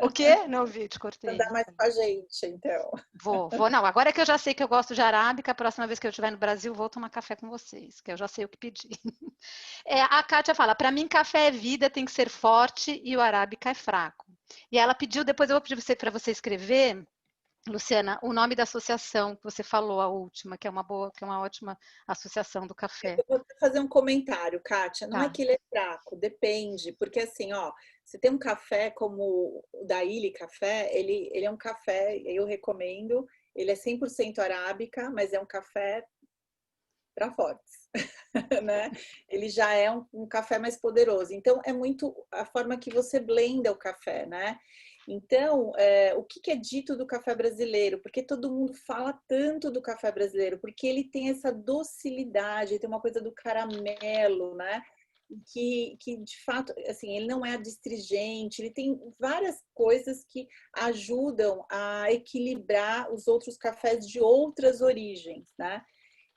O quê? Não ouvi, te cortei. Andar mais com a gente, então. Vou. Não, agora que eu já sei que eu gosto de arábica, a próxima vez que eu estiver no Brasil, vou tomar café com vocês, que eu já sei o que pedir. A Kátia fala, para mim café é vida, tem que ser forte e o arábica é fraco. E ela pediu, depois eu vou pedir para você escrever, Luciana, o nome da associação que você falou, a última, que é uma ótima associação do café. Eu vou fazer um comentário, Kátia. Não Tá. é que ele é fraco, depende. Porque assim, ó, você tem um café como o da Illy Café, ele é um café, eu recomendo, ele é 100% arábica, mas é um café para fortes, né? Ele já é um café mais poderoso. Então, é muito a forma que você blenda o café, né? Então, o que é dito do café brasileiro? Porque todo mundo fala tanto do café brasileiro, porque ele tem essa docilidade, tem uma coisa do caramelo, né? Que de fato, assim, ele não é adstringente, ele tem várias coisas que ajudam a equilibrar os outros cafés de outras origens, né?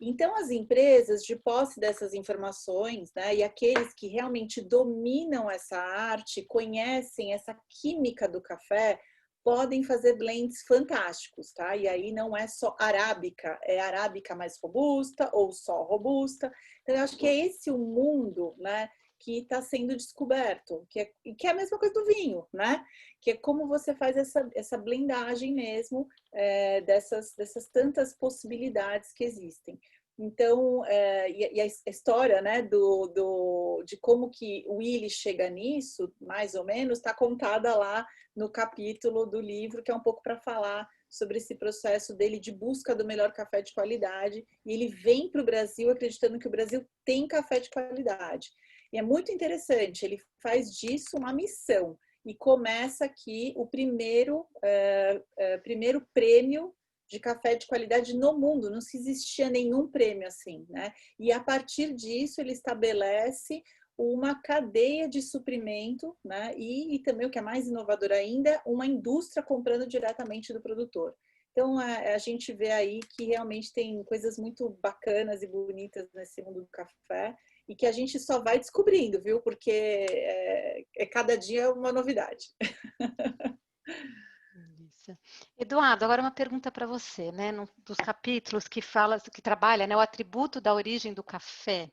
Então, as empresas, de posse dessas informações, né, e aqueles que realmente dominam essa arte, conhecem essa química do café, podem fazer blends fantásticos, tá? E aí não é só arábica, é arábica mais robusta ou só robusta. Então, eu acho que é esse o mundo, né, que está sendo descoberto, que é a mesma coisa do vinho, né? Que é como você faz essa blendagem mesmo dessas tantas possibilidades que existem. Então, e a história, né, de como que o Willy chega nisso, mais ou menos, está contada lá no capítulo do livro, que é um pouco para falar sobre esse processo dele de busca do melhor café de qualidade. E ele vem para o Brasil acreditando que o Brasil tem café de qualidade. E é muito interessante, ele faz disso uma missão. E começa aqui o primeiro prêmio de café de qualidade no mundo, não se existia nenhum prêmio assim, né? E a partir disso ele estabelece uma cadeia de suprimento, né? E também o que é mais inovador ainda, uma indústria comprando diretamente do produtor. Então a gente vê aí que realmente tem coisas muito bacanas e bonitas nesse mundo do café e que a gente só vai descobrindo, viu? Porque cada dia uma novidade. Isso. Eduardo, agora uma pergunta para você, né? Dos capítulos que fala, que trabalha, né, o atributo da origem do café.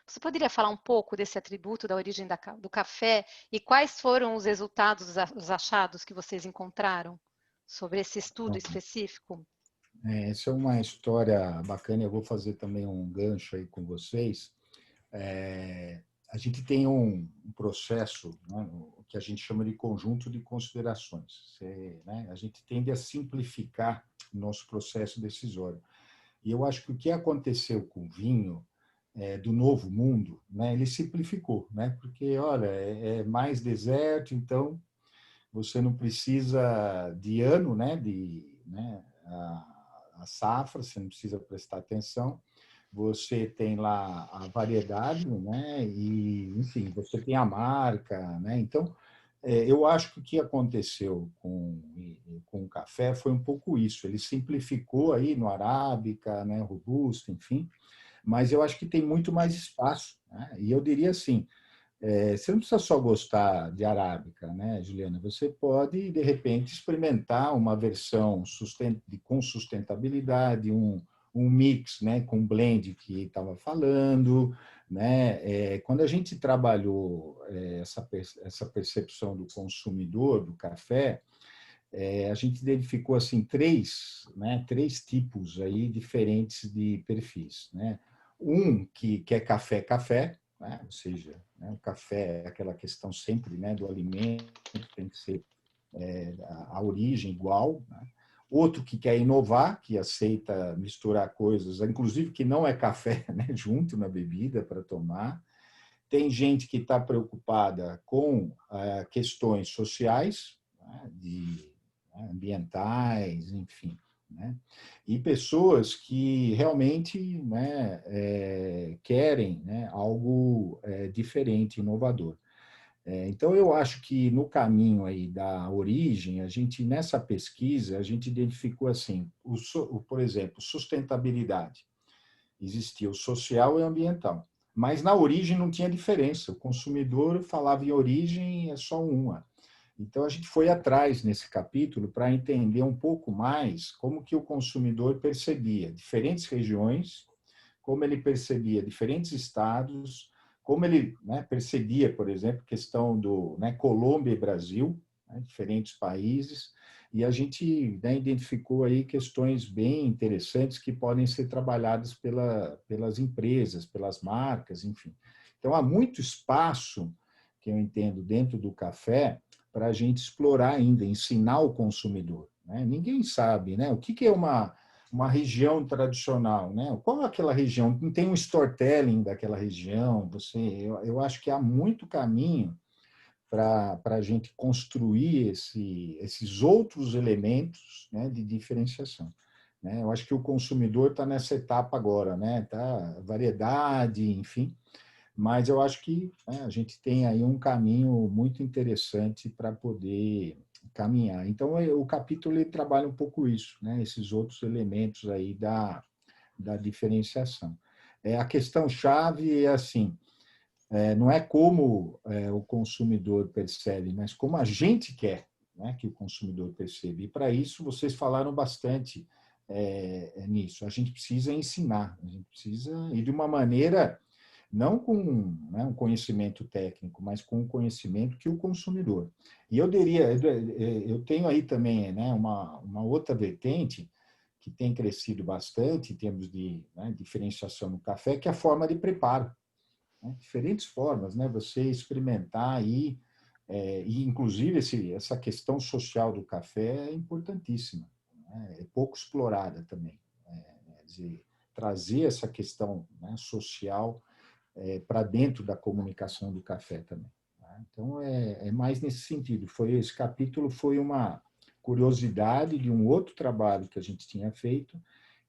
Você poderia falar um pouco desse atributo da origem do café e quais foram os resultados, os achados que vocês encontraram sobre esse estudo específico? Essa é uma história bacana, eu vou fazer também um gancho aí com vocês. A gente tem um processo, né, que a gente chama de conjunto de considerações. A gente tende a simplificar o nosso processo decisório. E eu acho que o que aconteceu com o vinho do Novo Mundo, né, ele simplificou, né, porque, olha, é mais deserto, então você não precisa de ano, né, a safra, você não precisa prestar atenção, você tem lá a variedade, né? E, enfim, você tem a marca, né? Então, eu acho que o que aconteceu com o café foi um pouco isso. Ele simplificou aí no arábica, né? Robusto, enfim, mas eu acho que tem muito mais espaço, né? E eu diria assim, você não precisa só gostar de arábica, né, Juliana? Você pode, de repente, experimentar uma versão com sustentabilidade, um mix, né, com blend que estava falando, né? Quando a gente trabalhou essa percepção do consumidor do café, a gente identificou assim três tipos aí diferentes de perfis, né? Um que é café, né? Ou seja, né, o café é aquela questão sempre, né, do alimento, tem que ser a origem igual, né? Outro que quer inovar, que aceita misturar coisas, inclusive que não é café, né, junto na bebida para tomar. Tem gente que está preocupada com questões sociais, né, ambientais, enfim, né? E pessoas que realmente, né, querem, né, algo diferente, inovador. Então, eu acho que no caminho aí da origem, nessa pesquisa, a gente identificou assim, por exemplo, sustentabilidade. Existia o social e o ambiental. Mas na origem não tinha diferença. O consumidor falava em origem, é só uma. Então, a gente foi atrás nesse capítulo para entender um pouco mais como que o consumidor percebia diferentes regiões, como ele percebia diferentes estados, como ele, né, percebia, por exemplo, questão do, né, Colômbia e Brasil, né, diferentes países, e a gente, né, identificou aí questões bem interessantes que podem ser trabalhadas pelas empresas, pelas marcas, enfim. Então, há muito espaço, que eu entendo, dentro do café, para a gente explorar ainda, ensinar o consumidor, né? Ninguém sabe, né? O que é uma região tradicional, né? Qual é aquela região? Não tem um storytelling daquela região. Eu acho que há muito caminho para a gente construir esses outros elementos, né, de diferenciação, né? Eu acho que o consumidor está nessa etapa agora, né? Tá variedade, enfim. Mas eu acho que, né, a gente tem aí um caminho muito interessante para poder caminhar. Então, o capítulo ele trabalha um pouco isso, né? Esses outros elementos aí da diferenciação. A questão-chave é assim, não é como o consumidor percebe, mas como a gente quer, né, que o consumidor perceba. E, para isso, vocês falaram bastante nisso. A gente precisa ensinar, a gente precisa ir de uma maneira não com, né, um conhecimento técnico, mas com um conhecimento que o consumidor. E eu tenho aí também, né, uma outra vertente, que tem crescido bastante em termos de, né, diferenciação no café, que é a forma de preparo. Né? Diferentes formas, né? Você experimentar aí, e inclusive essa questão social do café é importantíssima, né? É pouco explorada também. Quer dizer, trazer essa questão, né, social para dentro da comunicação do café também. Tá? Então, é mais nesse sentido. Esse capítulo foi uma curiosidade de um outro trabalho que a gente tinha feito,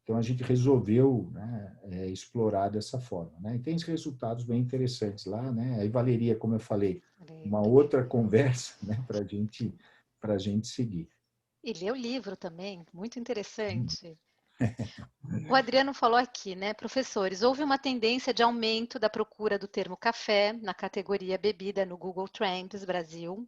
então a gente resolveu, né, explorar dessa forma. Né? E tem resultados bem interessantes lá, né? Aí valeria, como eu falei, uma outra conversa, né, para a gente seguir. E ler o livro também, muito interessante. O Adriano falou aqui, né, professores, houve uma tendência de aumento da procura do termo café na categoria bebida no Google Trends Brasil.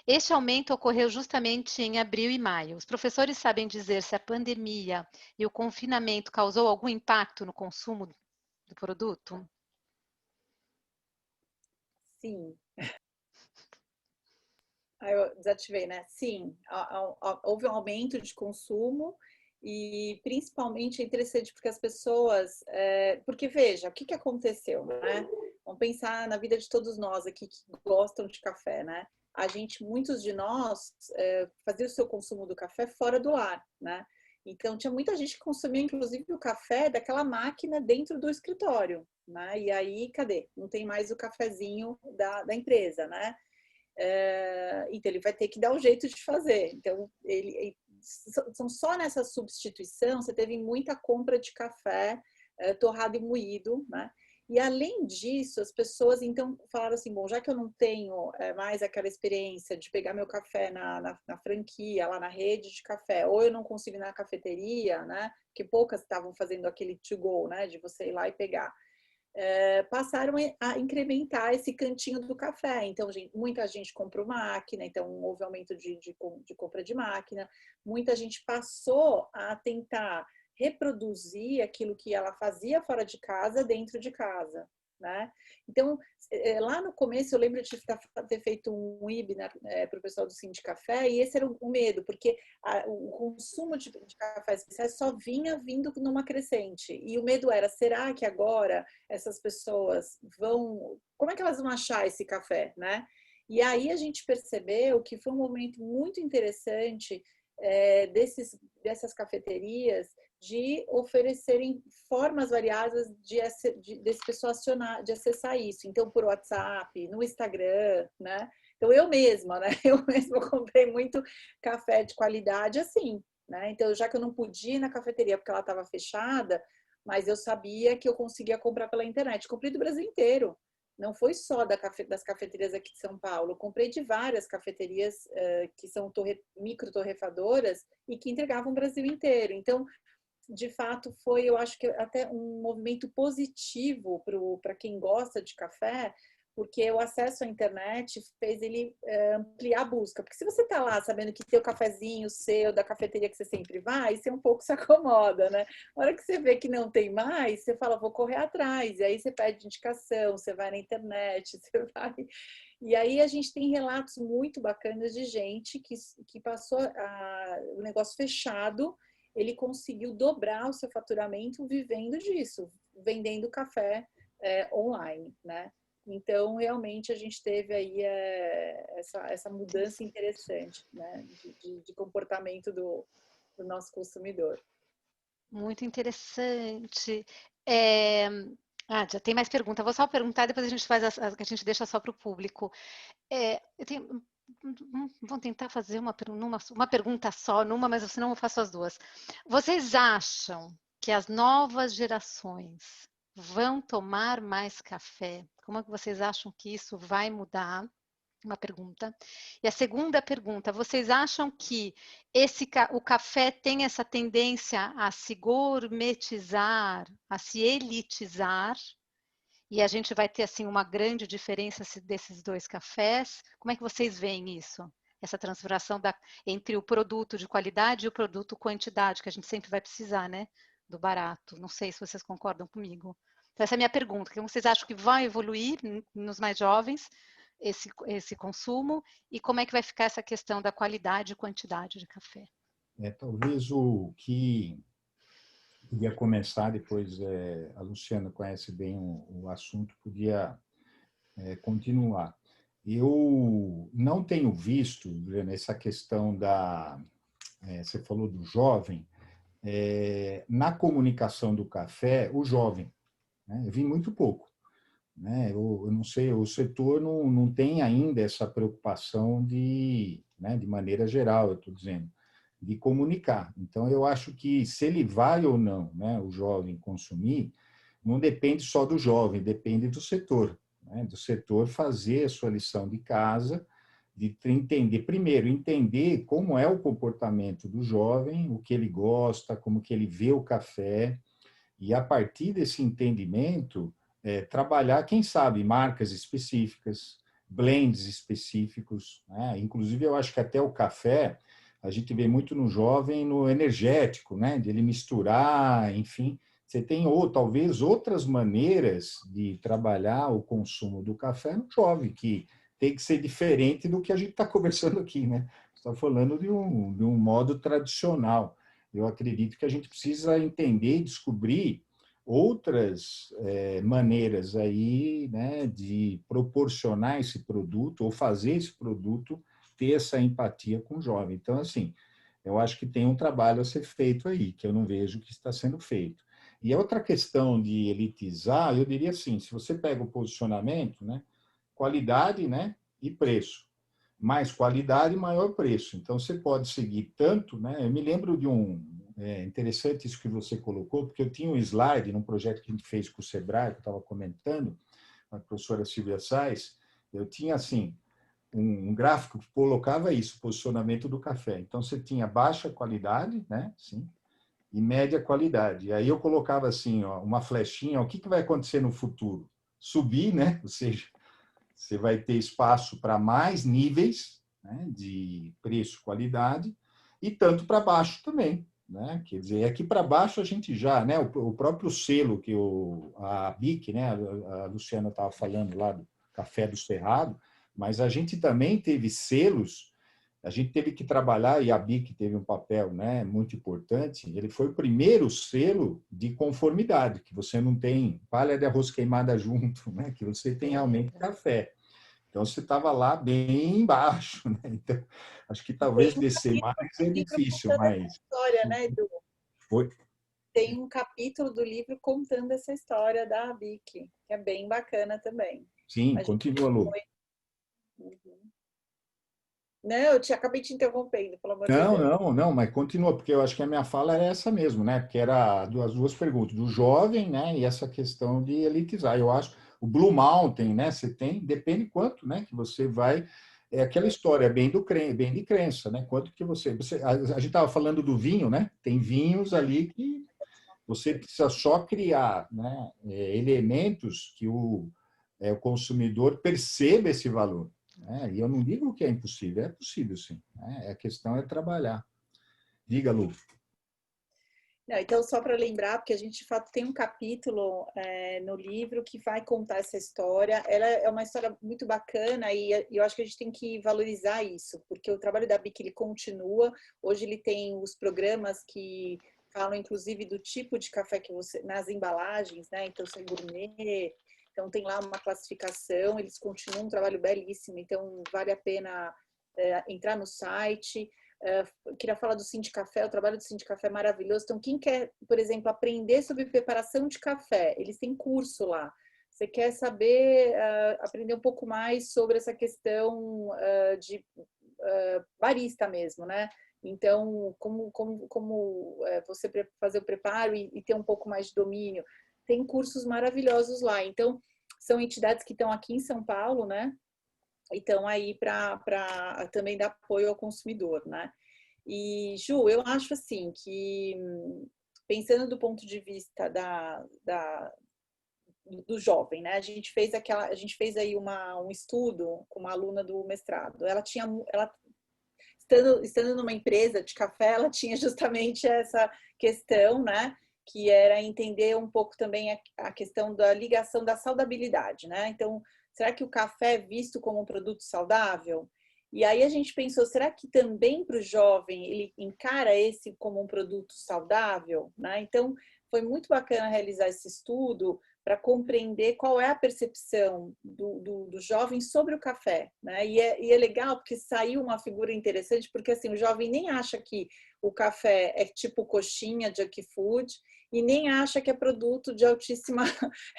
Este aumento ocorreu justamente em abril e maio. Os professores sabem dizer se a pandemia e o confinamento causou algum impacto no consumo do produto? Sim. Eu desativei, né? Sim, houve um aumento de consumo e principalmente é interessante porque as pessoas, porque veja, o que aconteceu, né? Vamos pensar na vida de todos nós aqui que gostam de café, né? Muitos de nós fazia o seu consumo do café fora do lar, né? Então tinha muita gente que consumia inclusive o café daquela máquina dentro do escritório, né? E aí, cadê? Não tem mais o cafezinho da empresa, né? Então ele vai ter que dar um jeito de fazer. Então são só nessa substituição você teve muita compra de café torrado e moído, né? E além disso, as pessoas então falaram assim, bom, já que eu não tenho mais aquela experiência de pegar meu café na franquia, lá na rede de café, ou eu não consigo ir na cafeteria, né? Porque poucas estavam fazendo aquele to go, né? De você ir lá e pegar. Passaram a incrementar esse cantinho do café. Então, muita gente comprou máquina, então houve aumento de compra de máquina. Muita gente passou a tentar reproduzir aquilo que ela fazia fora de casa, dentro de casa, né? Então, lá no começo, eu lembro de ter feito um webinar para o pessoal do Sim de Café, e esse era o medo, porque o consumo de cafés especiais só vinha vindo numa crescente. E o medo era, será que agora essas pessoas como é que elas vão achar esse café, né? E aí a gente percebeu que foi um momento muito interessante dessas cafeterias de oferecerem formas variadas desse pessoal de acessar isso. Então, por WhatsApp, no Instagram, né? Então, eu mesma, né? Eu mesma comprei muito café de qualidade assim, né? Então, já que eu não podia ir na cafeteria porque ela estava fechada, mas eu sabia que eu conseguia comprar pela internet. Comprei do Brasil inteiro. Não foi só das cafeterias aqui de São Paulo. Eu comprei de várias cafeterias que são micro torrefadoras e que entregavam o Brasil inteiro. Então, de fato, foi, eu acho que até um movimento positivo para quem gosta de café, porque o acesso à internet fez ele ampliar a busca. Porque se você está lá sabendo que tem o cafezinho seu, da cafeteria que você sempre vai, você um pouco se acomoda, né? Na hora que você vê que não tem mais, você fala, vou correr atrás. E aí você pede indicação, você vai na internet, você vai... E aí a gente tem relatos muito bacanas de gente que passou o negócio fechado, ele conseguiu dobrar o seu faturamento vivendo disso, vendendo café online, né? Então, realmente, a gente teve aí essa mudança interessante, né, de comportamento do nosso consumidor. Muito interessante. Já tem mais pergunta. Vou só perguntar, depois a gente faz a gente deixa só para o público. Vamos tentar fazer uma pergunta só, mas senão eu faço as duas. Vocês acham que as novas gerações vão tomar mais café? Como é que vocês acham que isso vai mudar? Uma pergunta. E a segunda pergunta, vocês acham que o café tem essa tendência a se gourmetizar, a se elitizar? E a gente vai ter assim uma grande diferença desses dois cafés? Como é que vocês veem isso? Essa transformação entre o produto de qualidade e o produto quantidade, que a gente sempre vai precisar, né? Do barato. Não sei se vocês concordam comigo. Então, essa é a minha pergunta. Como vocês acham que vai evoluir nos mais jovens esse consumo? E como é que vai ficar essa questão da qualidade e quantidade de café? Talvez o que podia começar, depois a Luciana conhece bem o assunto, podia continuar. Eu não tenho visto, Juliana, essa questão você falou do jovem, na comunicação do café, o jovem, né? Eu vi muito pouco. Né? Eu não sei, o setor não tem ainda essa preocupação né, de maneira geral, eu estou dizendo, de comunicar. Então, eu acho que se ele vai ou não, né, o jovem consumir, não depende só do jovem, depende do setor, né? Do setor fazer a sua lição de casa, de entender, primeiro, entender como é o comportamento do jovem, o que ele gosta, como que ele vê o café, e a partir desse entendimento, trabalhar, quem sabe, marcas específicas, blends específicos, né? Inclusive, eu acho que até o café, a gente vê muito no jovem, no energético, né? De ele misturar, enfim. Você tem, ou talvez, outras maneiras de trabalhar o consumo do café no jovem, que tem que ser diferente do que a gente está conversando aqui, né? Está falando de um modo tradicional. Eu acredito que a gente precisa entender e descobrir outras maneiras aí, né, de proporcionar esse produto ou fazer esse produto ter essa empatia com o jovem. Então, assim, eu acho que tem um trabalho a ser feito aí, que eu não vejo que está sendo feito. E a outra questão de elitizar, eu diria assim, se você pega o posicionamento, né, qualidade, né, e preço. Mais qualidade, maior preço. Então, você pode seguir tanto, né? Eu me lembro de interessante isso que você colocou, porque eu tinha um slide num projeto que a gente fez com o Sebrae, que eu estava comentando, com a professora Silvia Sais, eu tinha, assim, um gráfico que colocava isso, posicionamento do café. Então, você tinha baixa qualidade, né? Sim, e média qualidade. E aí eu colocava, assim, ó, uma flechinha, ó, o que vai acontecer no futuro? Subir, né? Ou seja, você vai ter espaço para mais níveis, né, de preço, qualidade, e tanto para baixo também. Né? Quer dizer, aqui para baixo a gente já, né, o próprio selo que a BIC, né, a Luciana estava falando lá do Café do Cerrado, mas a gente também teve selos, a gente teve que trabalhar, e a BIC teve um papel, né, muito importante, ele foi o primeiro selo de conformidade, que você não tem palha de arroz queimada junto, né, que você tem realmente café. Então, você estava lá bem embaixo, né? Então, acho que talvez descer mais é difícil, mas... História, né, Edu? Foi. Tem um capítulo do livro contando essa história da BIC, que é bem bacana também. Sim, continua, Lu. Uhum. Não, eu acabei te interrompendo, pelo amor de Não, Deus. não, mas continua, porque eu acho que a minha fala era essa mesmo, né? Porque era as duas perguntas, do jovem, né? E essa questão de elitizar. Eu acho, o Blue Mountain, né? Você tem, depende quanto, né? Que você vai... É aquela história bem de crença, né? Quanto que a gente estava falando do vinho, né? Tem vinhos ali que você precisa só criar, né, elementos que o consumidor perceba esse valor. Né? E eu não digo que é impossível, é possível sim. Né? A questão é trabalhar. Diga, Lu. Não, então, só para lembrar, porque a gente de fato tem um capítulo no livro que vai contar essa história. Ela é uma história muito bacana e eu acho que a gente tem que valorizar isso, porque o trabalho da BIC ele continua. Hoje ele tem os programas que falam, inclusive, do tipo de café que você nas embalagens, né? Então, se é gourmet, então tem lá uma classificação. Eles continuam um trabalho belíssimo, então vale a pena entrar no site. Queria falar do Cinti Café, o trabalho do Cinti Café é maravilhoso. Então, quem quer, por exemplo, aprender sobre preparação de café, eles têm curso lá. Você quer saber, aprender um pouco mais sobre essa questão de barista mesmo, né? Então, como você fazer o preparo e ter um pouco mais de domínio. Tem cursos maravilhosos lá. Então, são entidades que estão aqui em São Paulo, né? Então, aí para também dar apoio ao consumidor, né? E, Ju, eu acho assim que, pensando do ponto de vista do jovem, né? A gente fez aí um estudo com uma aluna do mestrado. Ela estando numa empresa de café, ela tinha justamente essa questão, né? Que era entender um pouco também a questão da ligação da saudabilidade, né? Então, será que o café é visto como um produto saudável? E aí a gente pensou, será que também para o jovem ele encara esse como um produto saudável? Né? Então, foi muito bacana realizar esse estudo para compreender qual é a percepção do jovem sobre o café, né? E é legal porque saiu uma figura interessante, porque assim, o jovem nem acha que o café é tipo coxinha, junk food, e nem acha que é produto de altíssima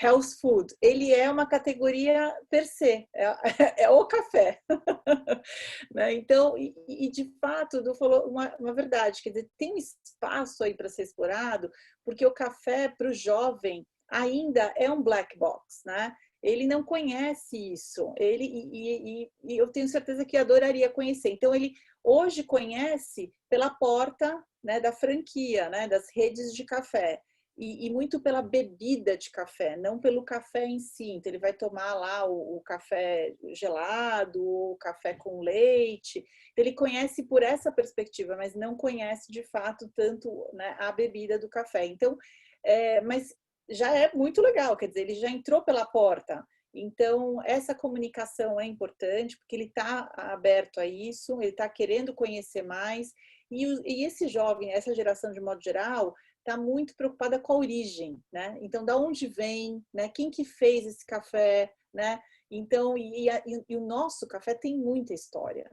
health food. Ele é uma categoria per se, é o café. Né? Então, e de fato, Du falou uma verdade, quer dizer, tem um espaço aí para ser explorado, porque o café para o jovem ainda é um black box, né? Ele não conhece isso, e eu tenho certeza que adoraria conhecer. Então, ele hoje conhece pela porta, né, da franquia, né, das redes de café. E muito pela bebida de café, não pelo café em si. Então, ele vai tomar lá o café gelado, o café com leite. Ele conhece por essa perspectiva, mas não conhece de fato tanto, né, a bebida do café. Então, mas já é muito legal, quer dizer, ele já entrou pela porta. Então, essa comunicação é importante, porque ele está aberto a isso, ele está querendo conhecer mais. E esse jovem, essa geração de modo geral, está muito preocupada com a origem, né? Então, da onde vem, né? Quem que fez esse café, né? Então, e o nosso café tem muita história.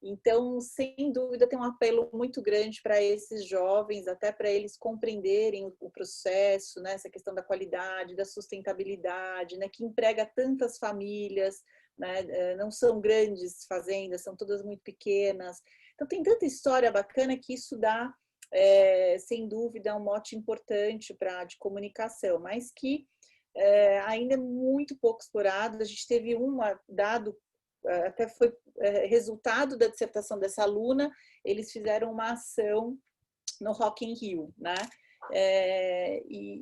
Então, sem dúvida, tem um apelo muito grande para esses jovens, até para eles compreenderem o processo, né? Essa questão da qualidade, da sustentabilidade, né? Que emprega tantas famílias, né? Não são grandes fazendas, são todas muito pequenas. Então, tem tanta história bacana que isso dá, sem dúvida, um mote importante de comunicação, mas que ainda é muito pouco explorado. A gente teve um dado, até foi resultado da dissertação dessa aluna, eles fizeram uma ação no Rock in Rio, né?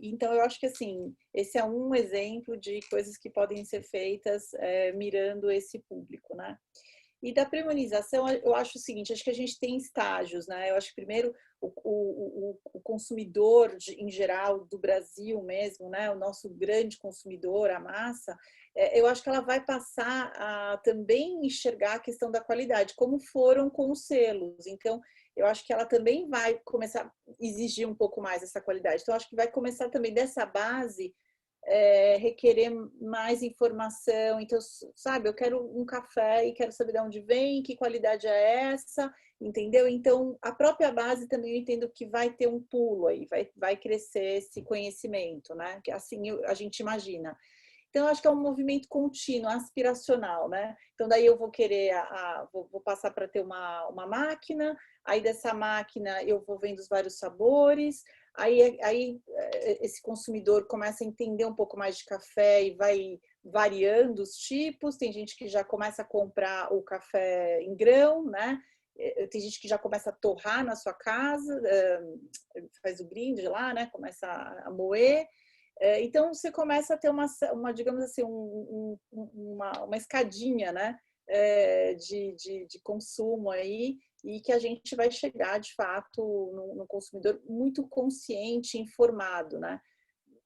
Então, eu acho que assim, esse é um exemplo de coisas que podem ser feitas mirando esse público, né? E da premiumização, eu acho o seguinte, acho que a gente tem estágios, né? Eu acho que primeiro o consumidor em geral do Brasil mesmo, né? O nosso grande consumidor, a massa, eu acho que ela vai passar a também enxergar a questão da qualidade, como foram com os selos. Então, eu acho que ela também vai começar a exigir um pouco mais essa qualidade. Então, acho que vai começar também dessa base requerer mais informação. Então, sabe, eu quero um café e quero saber de onde vem, que qualidade é essa, entendeu? Então, a própria base também eu entendo que vai ter um pulo aí, vai crescer esse conhecimento, né? Que assim a gente imagina. Então, eu acho que é um movimento contínuo, aspiracional, né? Então, daí eu vou querer, vou passar para ter uma máquina, aí dessa máquina eu vou vendo os vários sabores, aí esse consumidor começa a entender um pouco mais de café e vai variando os tipos. Tem gente que já começa a comprar o café em grão, né? Tem gente que já começa a torrar na sua casa, faz o brinde lá, né? Começa a moer. Então, você começa a ter digamos assim, uma escadinha, né? De consumo aí, e que a gente vai chegar, de fato, no consumidor muito consciente, informado, né?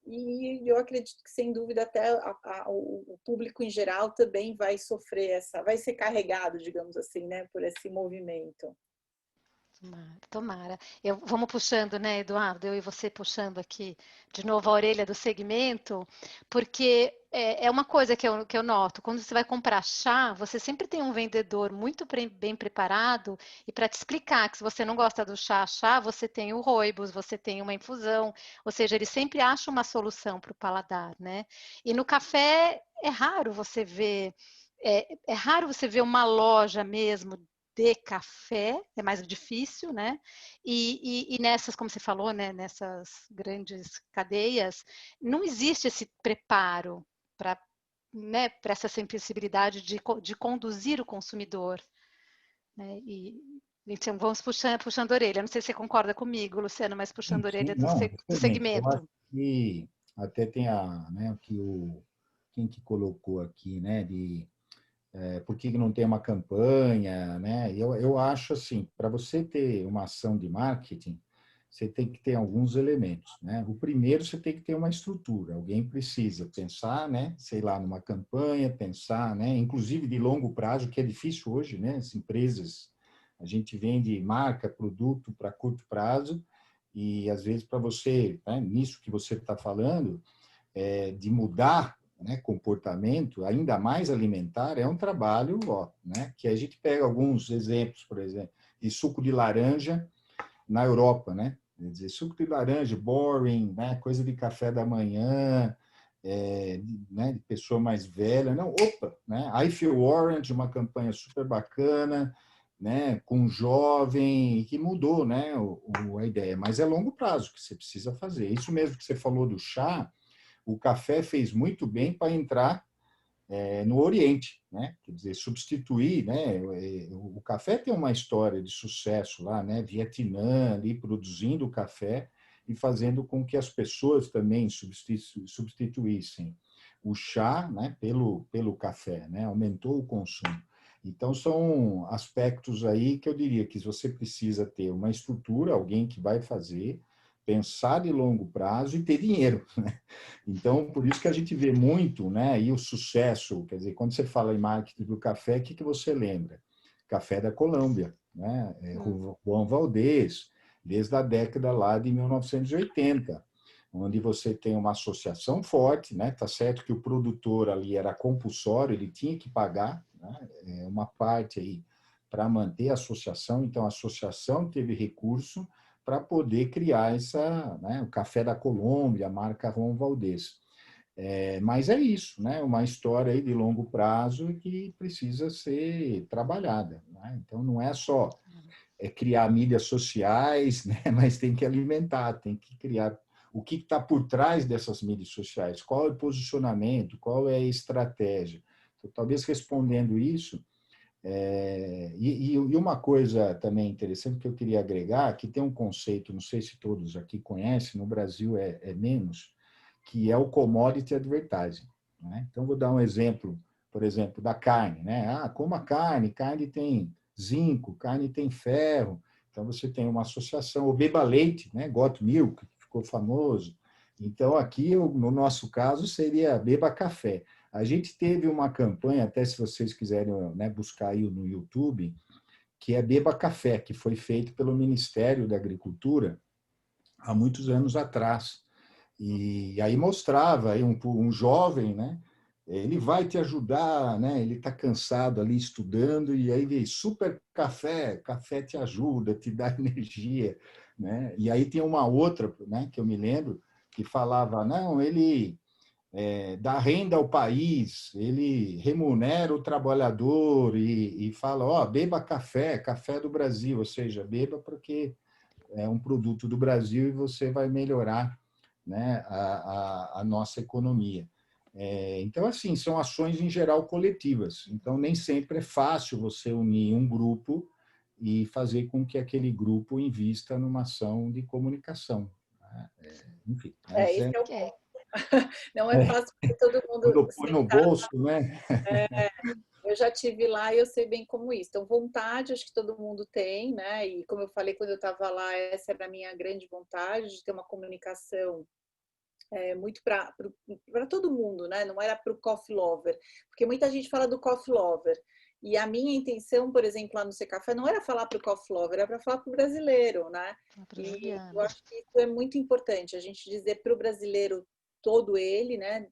E eu acredito que, sem dúvida, até o público em geral também vai sofrer vai ser carregado, digamos assim, né? Por esse movimento. Tomara. Vamos puxando, né, Eduardo? Eu e você puxando aqui de novo a orelha do segmento, porque é uma coisa que eu noto. Quando você vai comprar chá, você sempre tem um vendedor muito bem preparado e para te explicar que se você não gosta do chá, você tem o rooibos, você tem uma infusão, ou seja, ele sempre acha uma solução para o paladar, né? E no café é raro você ver. É raro você ver uma loja mesmo de café, é mais difícil, né? E nessas, como você falou, né, nessas grandes cadeias, não existe esse preparo para, né, para essa sensibilidade de conduzir o consumidor. Né? Então, vamos puxando a orelha. Não sei se você concorda comigo, Luciano, mas puxando a orelha Não, do excelente. Eu acho segmento. que até tem né, quem que colocou aqui, né, por que não tem uma campanha, né? Eu acho assim, para você ter uma ação de marketing, você tem que ter alguns elementos, né? O primeiro, você tem que ter uma estrutura. Alguém precisa pensar, né? Sei lá, numa campanha, pensar, né? Inclusive de longo prazo, que é difícil hoje, né? As empresas, a gente vende marca, produto para curto prazo E, às vezes, para você, né, nisso que você está falando, de mudar, né, comportamento, ainda mais alimentar, é um trabalho, ó, né, que a gente pega alguns exemplos, por exemplo, de suco de laranja na Europa, né? Quer dizer, suco de laranja, boring, né, coisa de café da manhã, né, de pessoa mais velha. Não, opa, né? I Feel Orange, uma campanha super bacana, né, com um jovem, que mudou, né, a ideia. Mas é longo prazo que você precisa fazer. Isso mesmo que você falou do chá, o café fez muito bem para entrar no Oriente, né? Quer dizer, substituir, né? O café tem uma história de sucesso lá, né? Vietnã ali produzindo o café e fazendo com que as pessoas também substituíssem o chá, né? Pelo café, né? Aumentou o consumo. Então são aspectos aí que eu diria que você precisa ter uma estrutura, alguém que vai fazer, pensar de longo prazo e ter dinheiro, né? Então, por isso que a gente vê muito, né? E o sucesso, quer dizer, quando você fala em marketing do café, o que que você lembra? Café da Colômbia, né? Juan Valdez, desde a década lá de 1980, onde você tem uma associação forte, né? Tá certo que o produtor ali era compulsório, ele tinha que pagar, né? Uma parte aí para manter a associação, então a associação teve recurso para poder criar né, o Café da Colômbia, a marca Juan Valdez. Mas é isso, né? Uma história aí de longo prazo que precisa ser trabalhada, né? Então, não é só criar mídias sociais, né? Mas tem que alimentar, tem que criar o que está por trás dessas mídias sociais, qual é o posicionamento, qual é a estratégia. Então, talvez respondendo isso, e uma coisa também interessante que eu queria agregar, que tem um conceito, não sei se todos aqui conhecem, no Brasil é menos, que é o commodity advertising, né? Então, vou dar um exemplo, por exemplo, da carne, né? Coma carne, carne tem zinco, carne tem ferro. Então, você tem uma associação, ou beba leite, né? Got Milk, que ficou famoso. Então, aqui, no nosso caso, seria beba café. A gente teve uma campanha, até se vocês quiserem, né, buscar aí no YouTube, que é Beba Café, que foi feito pelo Ministério da Agricultura há muitos anos atrás. E aí mostrava aí um jovem, né? Ele vai te ajudar, né? Ele está cansado ali estudando e aí vem super café, café te ajuda, te dá energia, né? E aí tem uma outra, né? Que eu me lembro que falava, não, ele dá renda ao país, ele remunera o trabalhador e fala, ó, beba café, café do Brasil, ou seja, beba porque é um produto do Brasil e você vai melhorar, né, a nossa economia. Então, assim, são ações em geral coletivas. Então, nem sempre é fácil você unir um grupo e fazer com que aquele grupo invista numa ação de comunicação, né? Enfim, mas Esse é o ponto. Não é fácil porque todo mundo quando põe no bolso, né? Eu já tive lá e eu sei bem como isso. Então, vontade, acho que todo mundo tem, né? E como eu falei quando eu estava lá, essa era a minha grande vontade, de ter uma comunicação muito para todo mundo, né? Não era para o coffee lover, porque muita gente fala do coffee lover. E a minha intenção, por exemplo, lá no C Café, não era falar para o coffee lover, era para falar para o brasileiro, né? E eu acho que isso é muito importante, a gente dizer para o brasileiro todo ele, né?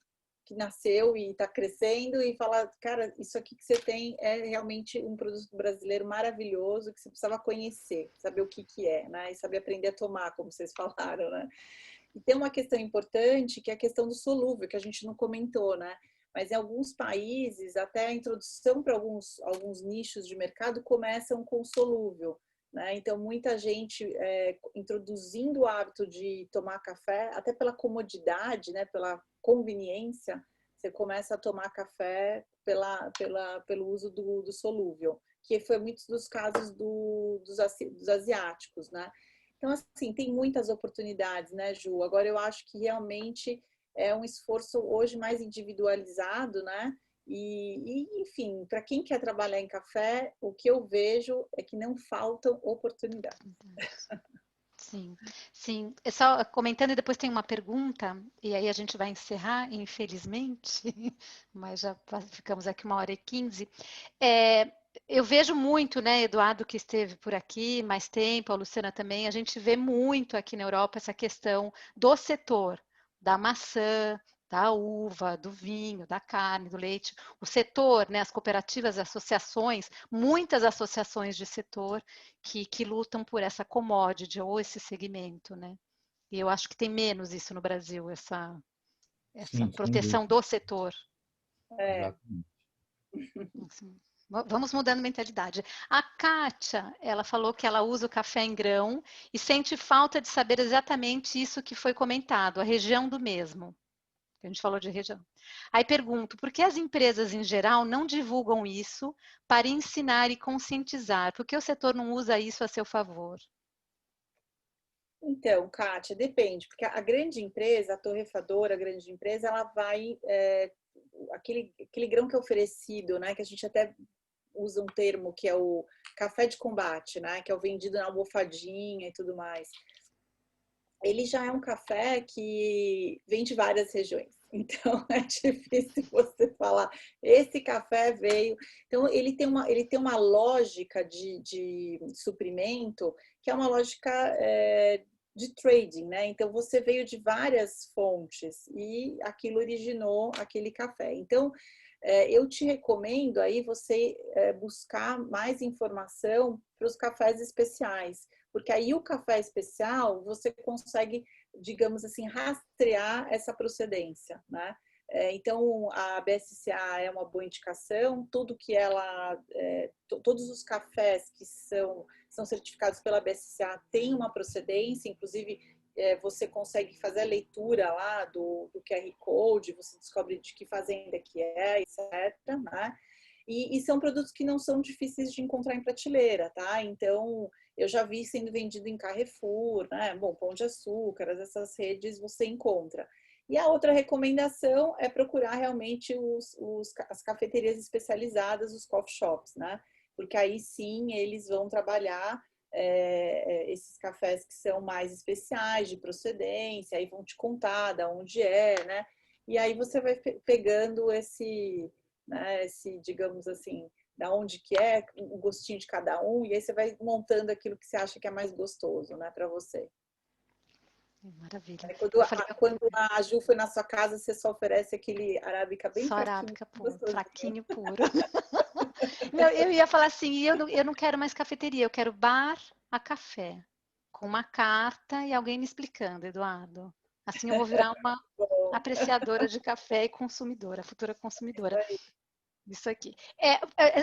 Que nasceu e está crescendo e falar, cara, isso aqui que você tem é realmente um produto brasileiro maravilhoso que você precisava conhecer, saber o que que é, né? E saber aprender a tomar, como vocês falaram, né? E tem uma questão importante que é a questão do solúvel, que a gente não comentou, né? Mas em alguns países, até a introdução para alguns nichos de mercado começam com solúvel, né? Então, muita gente introduzindo o hábito de tomar café, até pela comodidade, né? Pela conveniência, você começa a tomar café pelo uso do solúvel, que foi muitos dos casos dos asiáticos, né? Então, assim, tem muitas oportunidades, né, Ju? Agora, eu acho que realmente é um esforço hoje mais individualizado, né? Enfim, para quem quer trabalhar em café, o que eu vejo é que não faltam oportunidades. Sim, sim. Só comentando, e depois tem uma pergunta, e aí a gente vai encerrar, infelizmente, mas já ficamos aqui 1h15. eu vejo muito, né, Eduardo, que esteve por aqui mais tempo, a Luciana também, a gente vê muito aqui na Europa essa questão do setor da maçã, da uva, do vinho, da carne, do leite. O setor, né, as cooperativas, as associações, muitas associações de setor que lutam por essa commodity ou esse segmento, né? E eu acho que tem menos isso no Brasil, essa Sim, sem proteção dúvida. do setor. É, Exatamente. Assim, vamos mudando a mentalidade. A Kátia, ela falou que ela usa o café em grão e sente falta de saber exatamente isso que foi comentado, a região do mesmo. A gente falou de região. Aí pergunto, por que as empresas em geral não divulgam isso para ensinar e conscientizar? Por que o setor não usa isso a seu favor? então, Kátia, depende, porque a grande empresa, a torrefadora, a grande empresa, ela vai. Aquele grão que é oferecido, né, que a gente até usa um termo que é o café de combate, né, que é o vendido na almofadinha e tudo mais. Ele já é um café que vem de várias regiões. Então é difícil você falar, esse café veio. Então ele tem uma lógica de suprimento que é uma lógica de trading, né? Então você veio de várias fontes e aquilo originou aquele café. Então eu te recomendo aí você buscar mais informação para os cafés especiais, porque aí o café especial você consegue, digamos assim, rastrear essa procedência, né? Então a BSCA é uma boa indicação, tudo que ela, todos os cafés que são certificados pela BSCA têm uma procedência, inclusive você consegue fazer a leitura lá do QR Code, você descobre de que fazenda que é, etc. Né? E são produtos que não são difíceis de encontrar em prateleira, tá? Então, eu já vi sendo vendido em Carrefour, né? Bom, Pão de Açúcar, essas redes você encontra. E a outra recomendação é procurar realmente as cafeterias especializadas, os coffee shops, né? Porque aí sim eles vão trabalhar esses cafés que são mais especiais, de procedência, aí vão te contar de onde é, né? E aí você vai pegando né, digamos assim, da onde que é, o gostinho de cada um, e aí você vai montando aquilo que você acha que é mais gostoso, né, para você. Maravilha. Aí Eu falei, quando a Ju foi na sua casa, você só oferece aquele arábica bem só fraquinho, arábica puro, gostosinho. fraquinho puro. Eu ia falar assim, eu não quero mais cafeteria, eu quero bar a café, com uma carta e alguém me explicando, Eduardo. Assim eu vou virar uma Bom, apreciadora de café e consumidora, futura isso consumidora. aí. Isso aqui.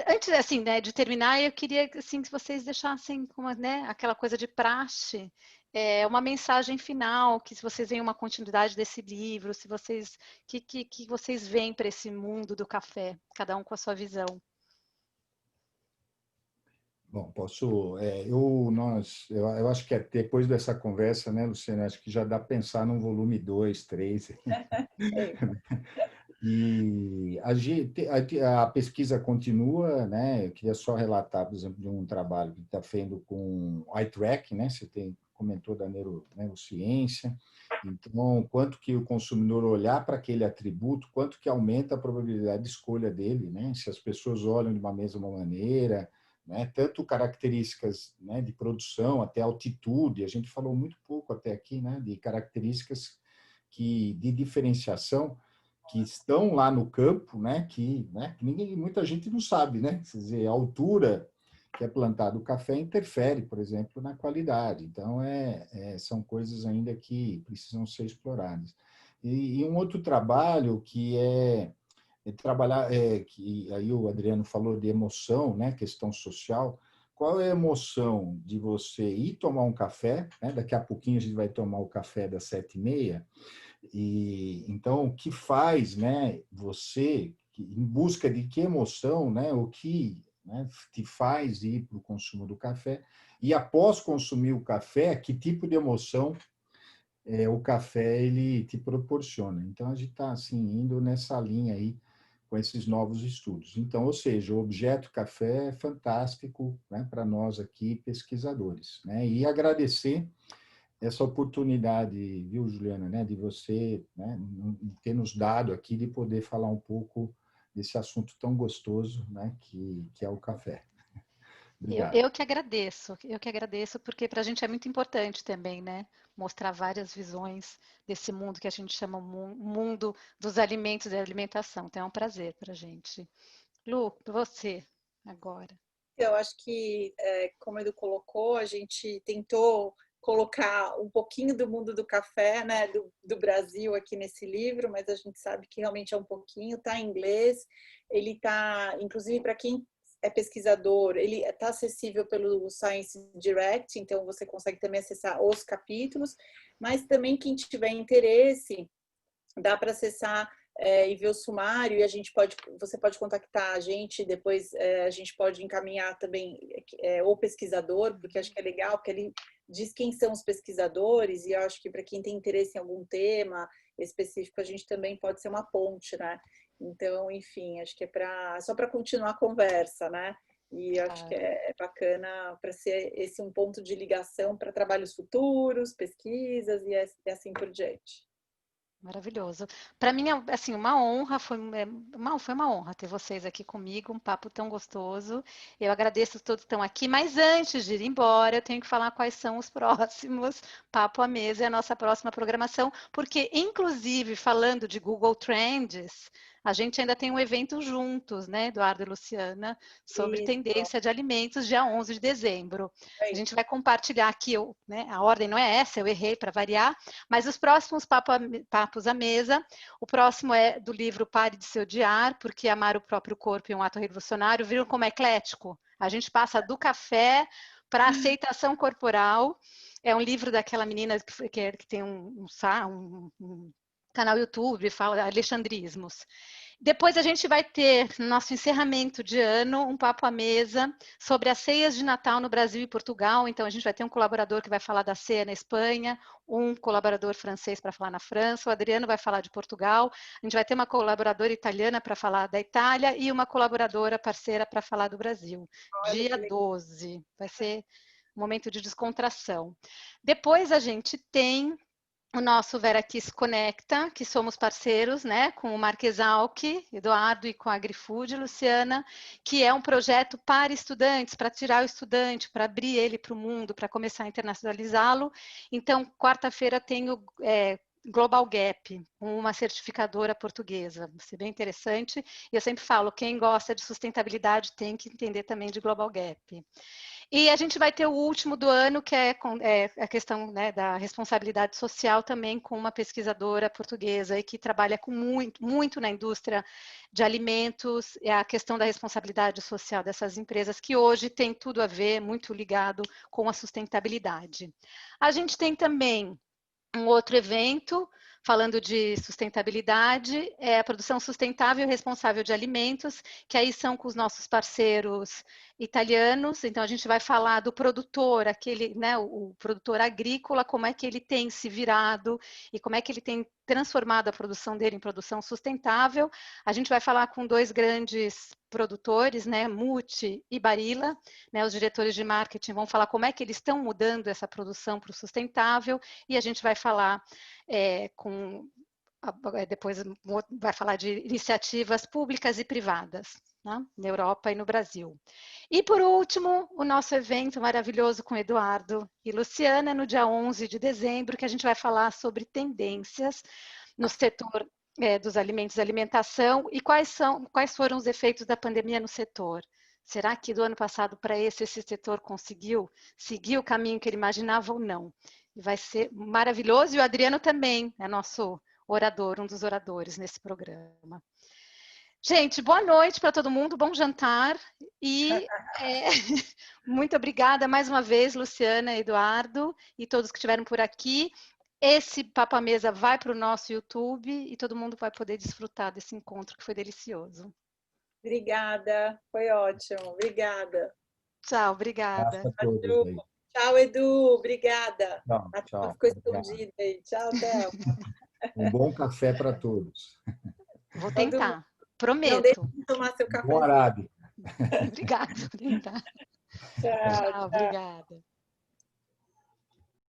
Antes assim, né, de terminar, eu queria assim, que vocês deixassem né, aquela coisa de praxe, uma mensagem final, que se vocês veem uma continuidade desse livro, se vocês que vocês veem para esse mundo do café, cada um com a sua visão. Bom, posso. Eu acho que depois dessa conversa, né, Luciana, acho que já dá para pensar num volume 2, 3. É. E a pesquisa continua, né? Eu queria só relatar, por exemplo, de um trabalho que está feito com eye track, né? Comentou da neurociência. Então, quanto que o consumidor olhar para aquele atributo, quanto que aumenta a probabilidade de escolha dele, né? Se as pessoas olham de uma mesma maneira, né? Tanto características, né, de produção até altitude. A gente falou muito pouco até aqui, né? De características de diferenciação que estão lá no campo, né, que muita gente não sabe, né? Quer dizer, a altura que é plantado o café interfere, por exemplo, na qualidade. Então, são coisas ainda que precisam ser exploradas. E um outro trabalho que trabalhar, que aí o Adriano falou de emoção, né, questão social. Qual é a emoção de você ir tomar um café, né? Daqui a pouquinho a gente vai tomar o café das 7h30, e então o que faz, né, você em busca de que emoção, né, o que, né, te faz ir para o consumo do café, e após consumir o café, que tipo de emoção o café ele te proporciona. Então a gente está assim indo nessa linha aí com esses novos estudos. Então, ou seja, o objeto café é fantástico, né, para nós aqui pesquisadores, né? E agradecer essa oportunidade, viu, Juliana, né, de você, né, ter nos dado aqui de poder falar um pouco esse assunto tão gostoso, né, que é o café. Obrigado. Eu que agradeço, porque para a gente é muito importante também, né? Mostrar várias visões desse mundo que a gente chama mundo dos alimentos e da alimentação. Então é um prazer para a gente. Lu, você agora. Eu acho que, como ele colocou, a gente tentou colocar um pouquinho do mundo do café, né, do Brasil aqui nesse livro, mas a gente sabe que realmente é um pouquinho, está em inglês, ele está, inclusive para quem é pesquisador, ele está acessível pelo Science Direct, então você consegue também acessar os capítulos, mas também quem tiver interesse, dá para acessar e ver o sumário, e você pode contactar a gente, depois a gente pode encaminhar também o pesquisador, porque acho que é legal, porque ele diz quem são os pesquisadores, e eu acho que para quem tem interesse em algum tema específico, a gente também pode ser uma ponte, né? Então, enfim, acho que só para continuar a conversa, né? E acho que é bacana para ser esse um ponto de ligação para trabalhos futuros, pesquisas e assim por diante. Maravilhoso. Para mim, assim, uma honra, foi uma honra ter vocês aqui comigo, um papo tão gostoso. Eu agradeço a todos que estão aqui, mas antes de ir embora, eu tenho que falar quais são os próximos Papo à Mesa e a nossa próxima programação, porque, inclusive, falando de Google Trends, a gente ainda tem um evento juntos, né, Eduardo e Luciana, sobre Isso. tendência de alimentos, dia 11 de dezembro. A gente vai compartilhar aqui, né, a ordem não é essa, eu errei para variar, mas os próximos papos à mesa, o próximo é do livro Pare de Se Odiar, porque amar o próprio corpo é um ato revolucionário. Viram como é eclético? A gente passa do café para a aceitação corporal. É um livro daquela menina que tem um canal YouTube, fala alexandrismos. Depois a gente vai ter, no nosso encerramento de ano, um papo à mesa sobre as ceias de Natal no Brasil e Portugal. Então, a gente vai ter um colaborador que vai falar da ceia na Espanha, um colaborador francês para falar na França, o Adriano vai falar de Portugal, a gente vai ter uma colaboradora italiana para falar da Itália e uma colaboradora parceira para falar do Brasil. Dia 12. Vai ser um momento de descontração. Depois a gente tem o nosso Verakiss Conecta, que somos parceiros, né, com o Marquesalc, Eduardo, e com a AgriFood, Luciana, que é um projeto para estudantes, para tirar o estudante, para abrir ele para o mundo, para começar a internacionalizá-lo. Então, quarta-feira tem o Global Gap, uma certificadora portuguesa. Vai ser bem interessante. E eu sempre falo, quem gosta de sustentabilidade tem que entender também de Global Gap. E a gente vai ter o último do ano, que é a questão, né, da responsabilidade social, também com uma pesquisadora portuguesa e que trabalha com muito na indústria de alimentos, é a questão da responsabilidade social dessas empresas, que hoje tem tudo a ver, muito ligado com a sustentabilidade. A gente tem também um outro evento, falando de sustentabilidade, é a produção sustentável e responsável de alimentos, que aí são com os nossos parceiros italianos. Então, a gente vai falar do produtor, aquele, né, o produtor agrícola, como é que ele tem se virado e como é que ele tem transformado a produção dele em produção sustentável. A gente vai falar com dois grandes produtores, né, Muti e Barilla, né, os diretores de marketing vão falar como é que eles estão mudando essa produção para o sustentável, e a gente vai falar depois vai falar de iniciativas públicas e privadas, né, na Europa e no Brasil. E, por último, o nosso evento maravilhoso com Eduardo e Luciana, no dia 11 de dezembro, que a gente vai falar sobre tendências no setor dos alimentos e alimentação e quais foram os efeitos da pandemia no setor. Será que do ano passado para esse setor conseguiu seguir o caminho que ele imaginava ou não? E vai ser maravilhoso, e o Adriano também é nosso orador, um dos oradores nesse programa. Gente, boa noite para todo mundo, bom jantar e muito obrigada mais uma vez, Luciana, Eduardo e todos que estiveram por aqui. Esse Papo à Mesa vai para o nosso YouTube e todo mundo vai poder desfrutar desse encontro que foi delicioso. Obrigada, foi ótimo. Obrigada. Tchau, obrigada. Tchau, Edu. Obrigada. Tchau. Ficou escondida aí. Tchau, Thelma. Um bom café para todos. Vou tentar, prometo. Não deixe de tomar seu café. Bom horário. Obrigada. Tchau, obrigada.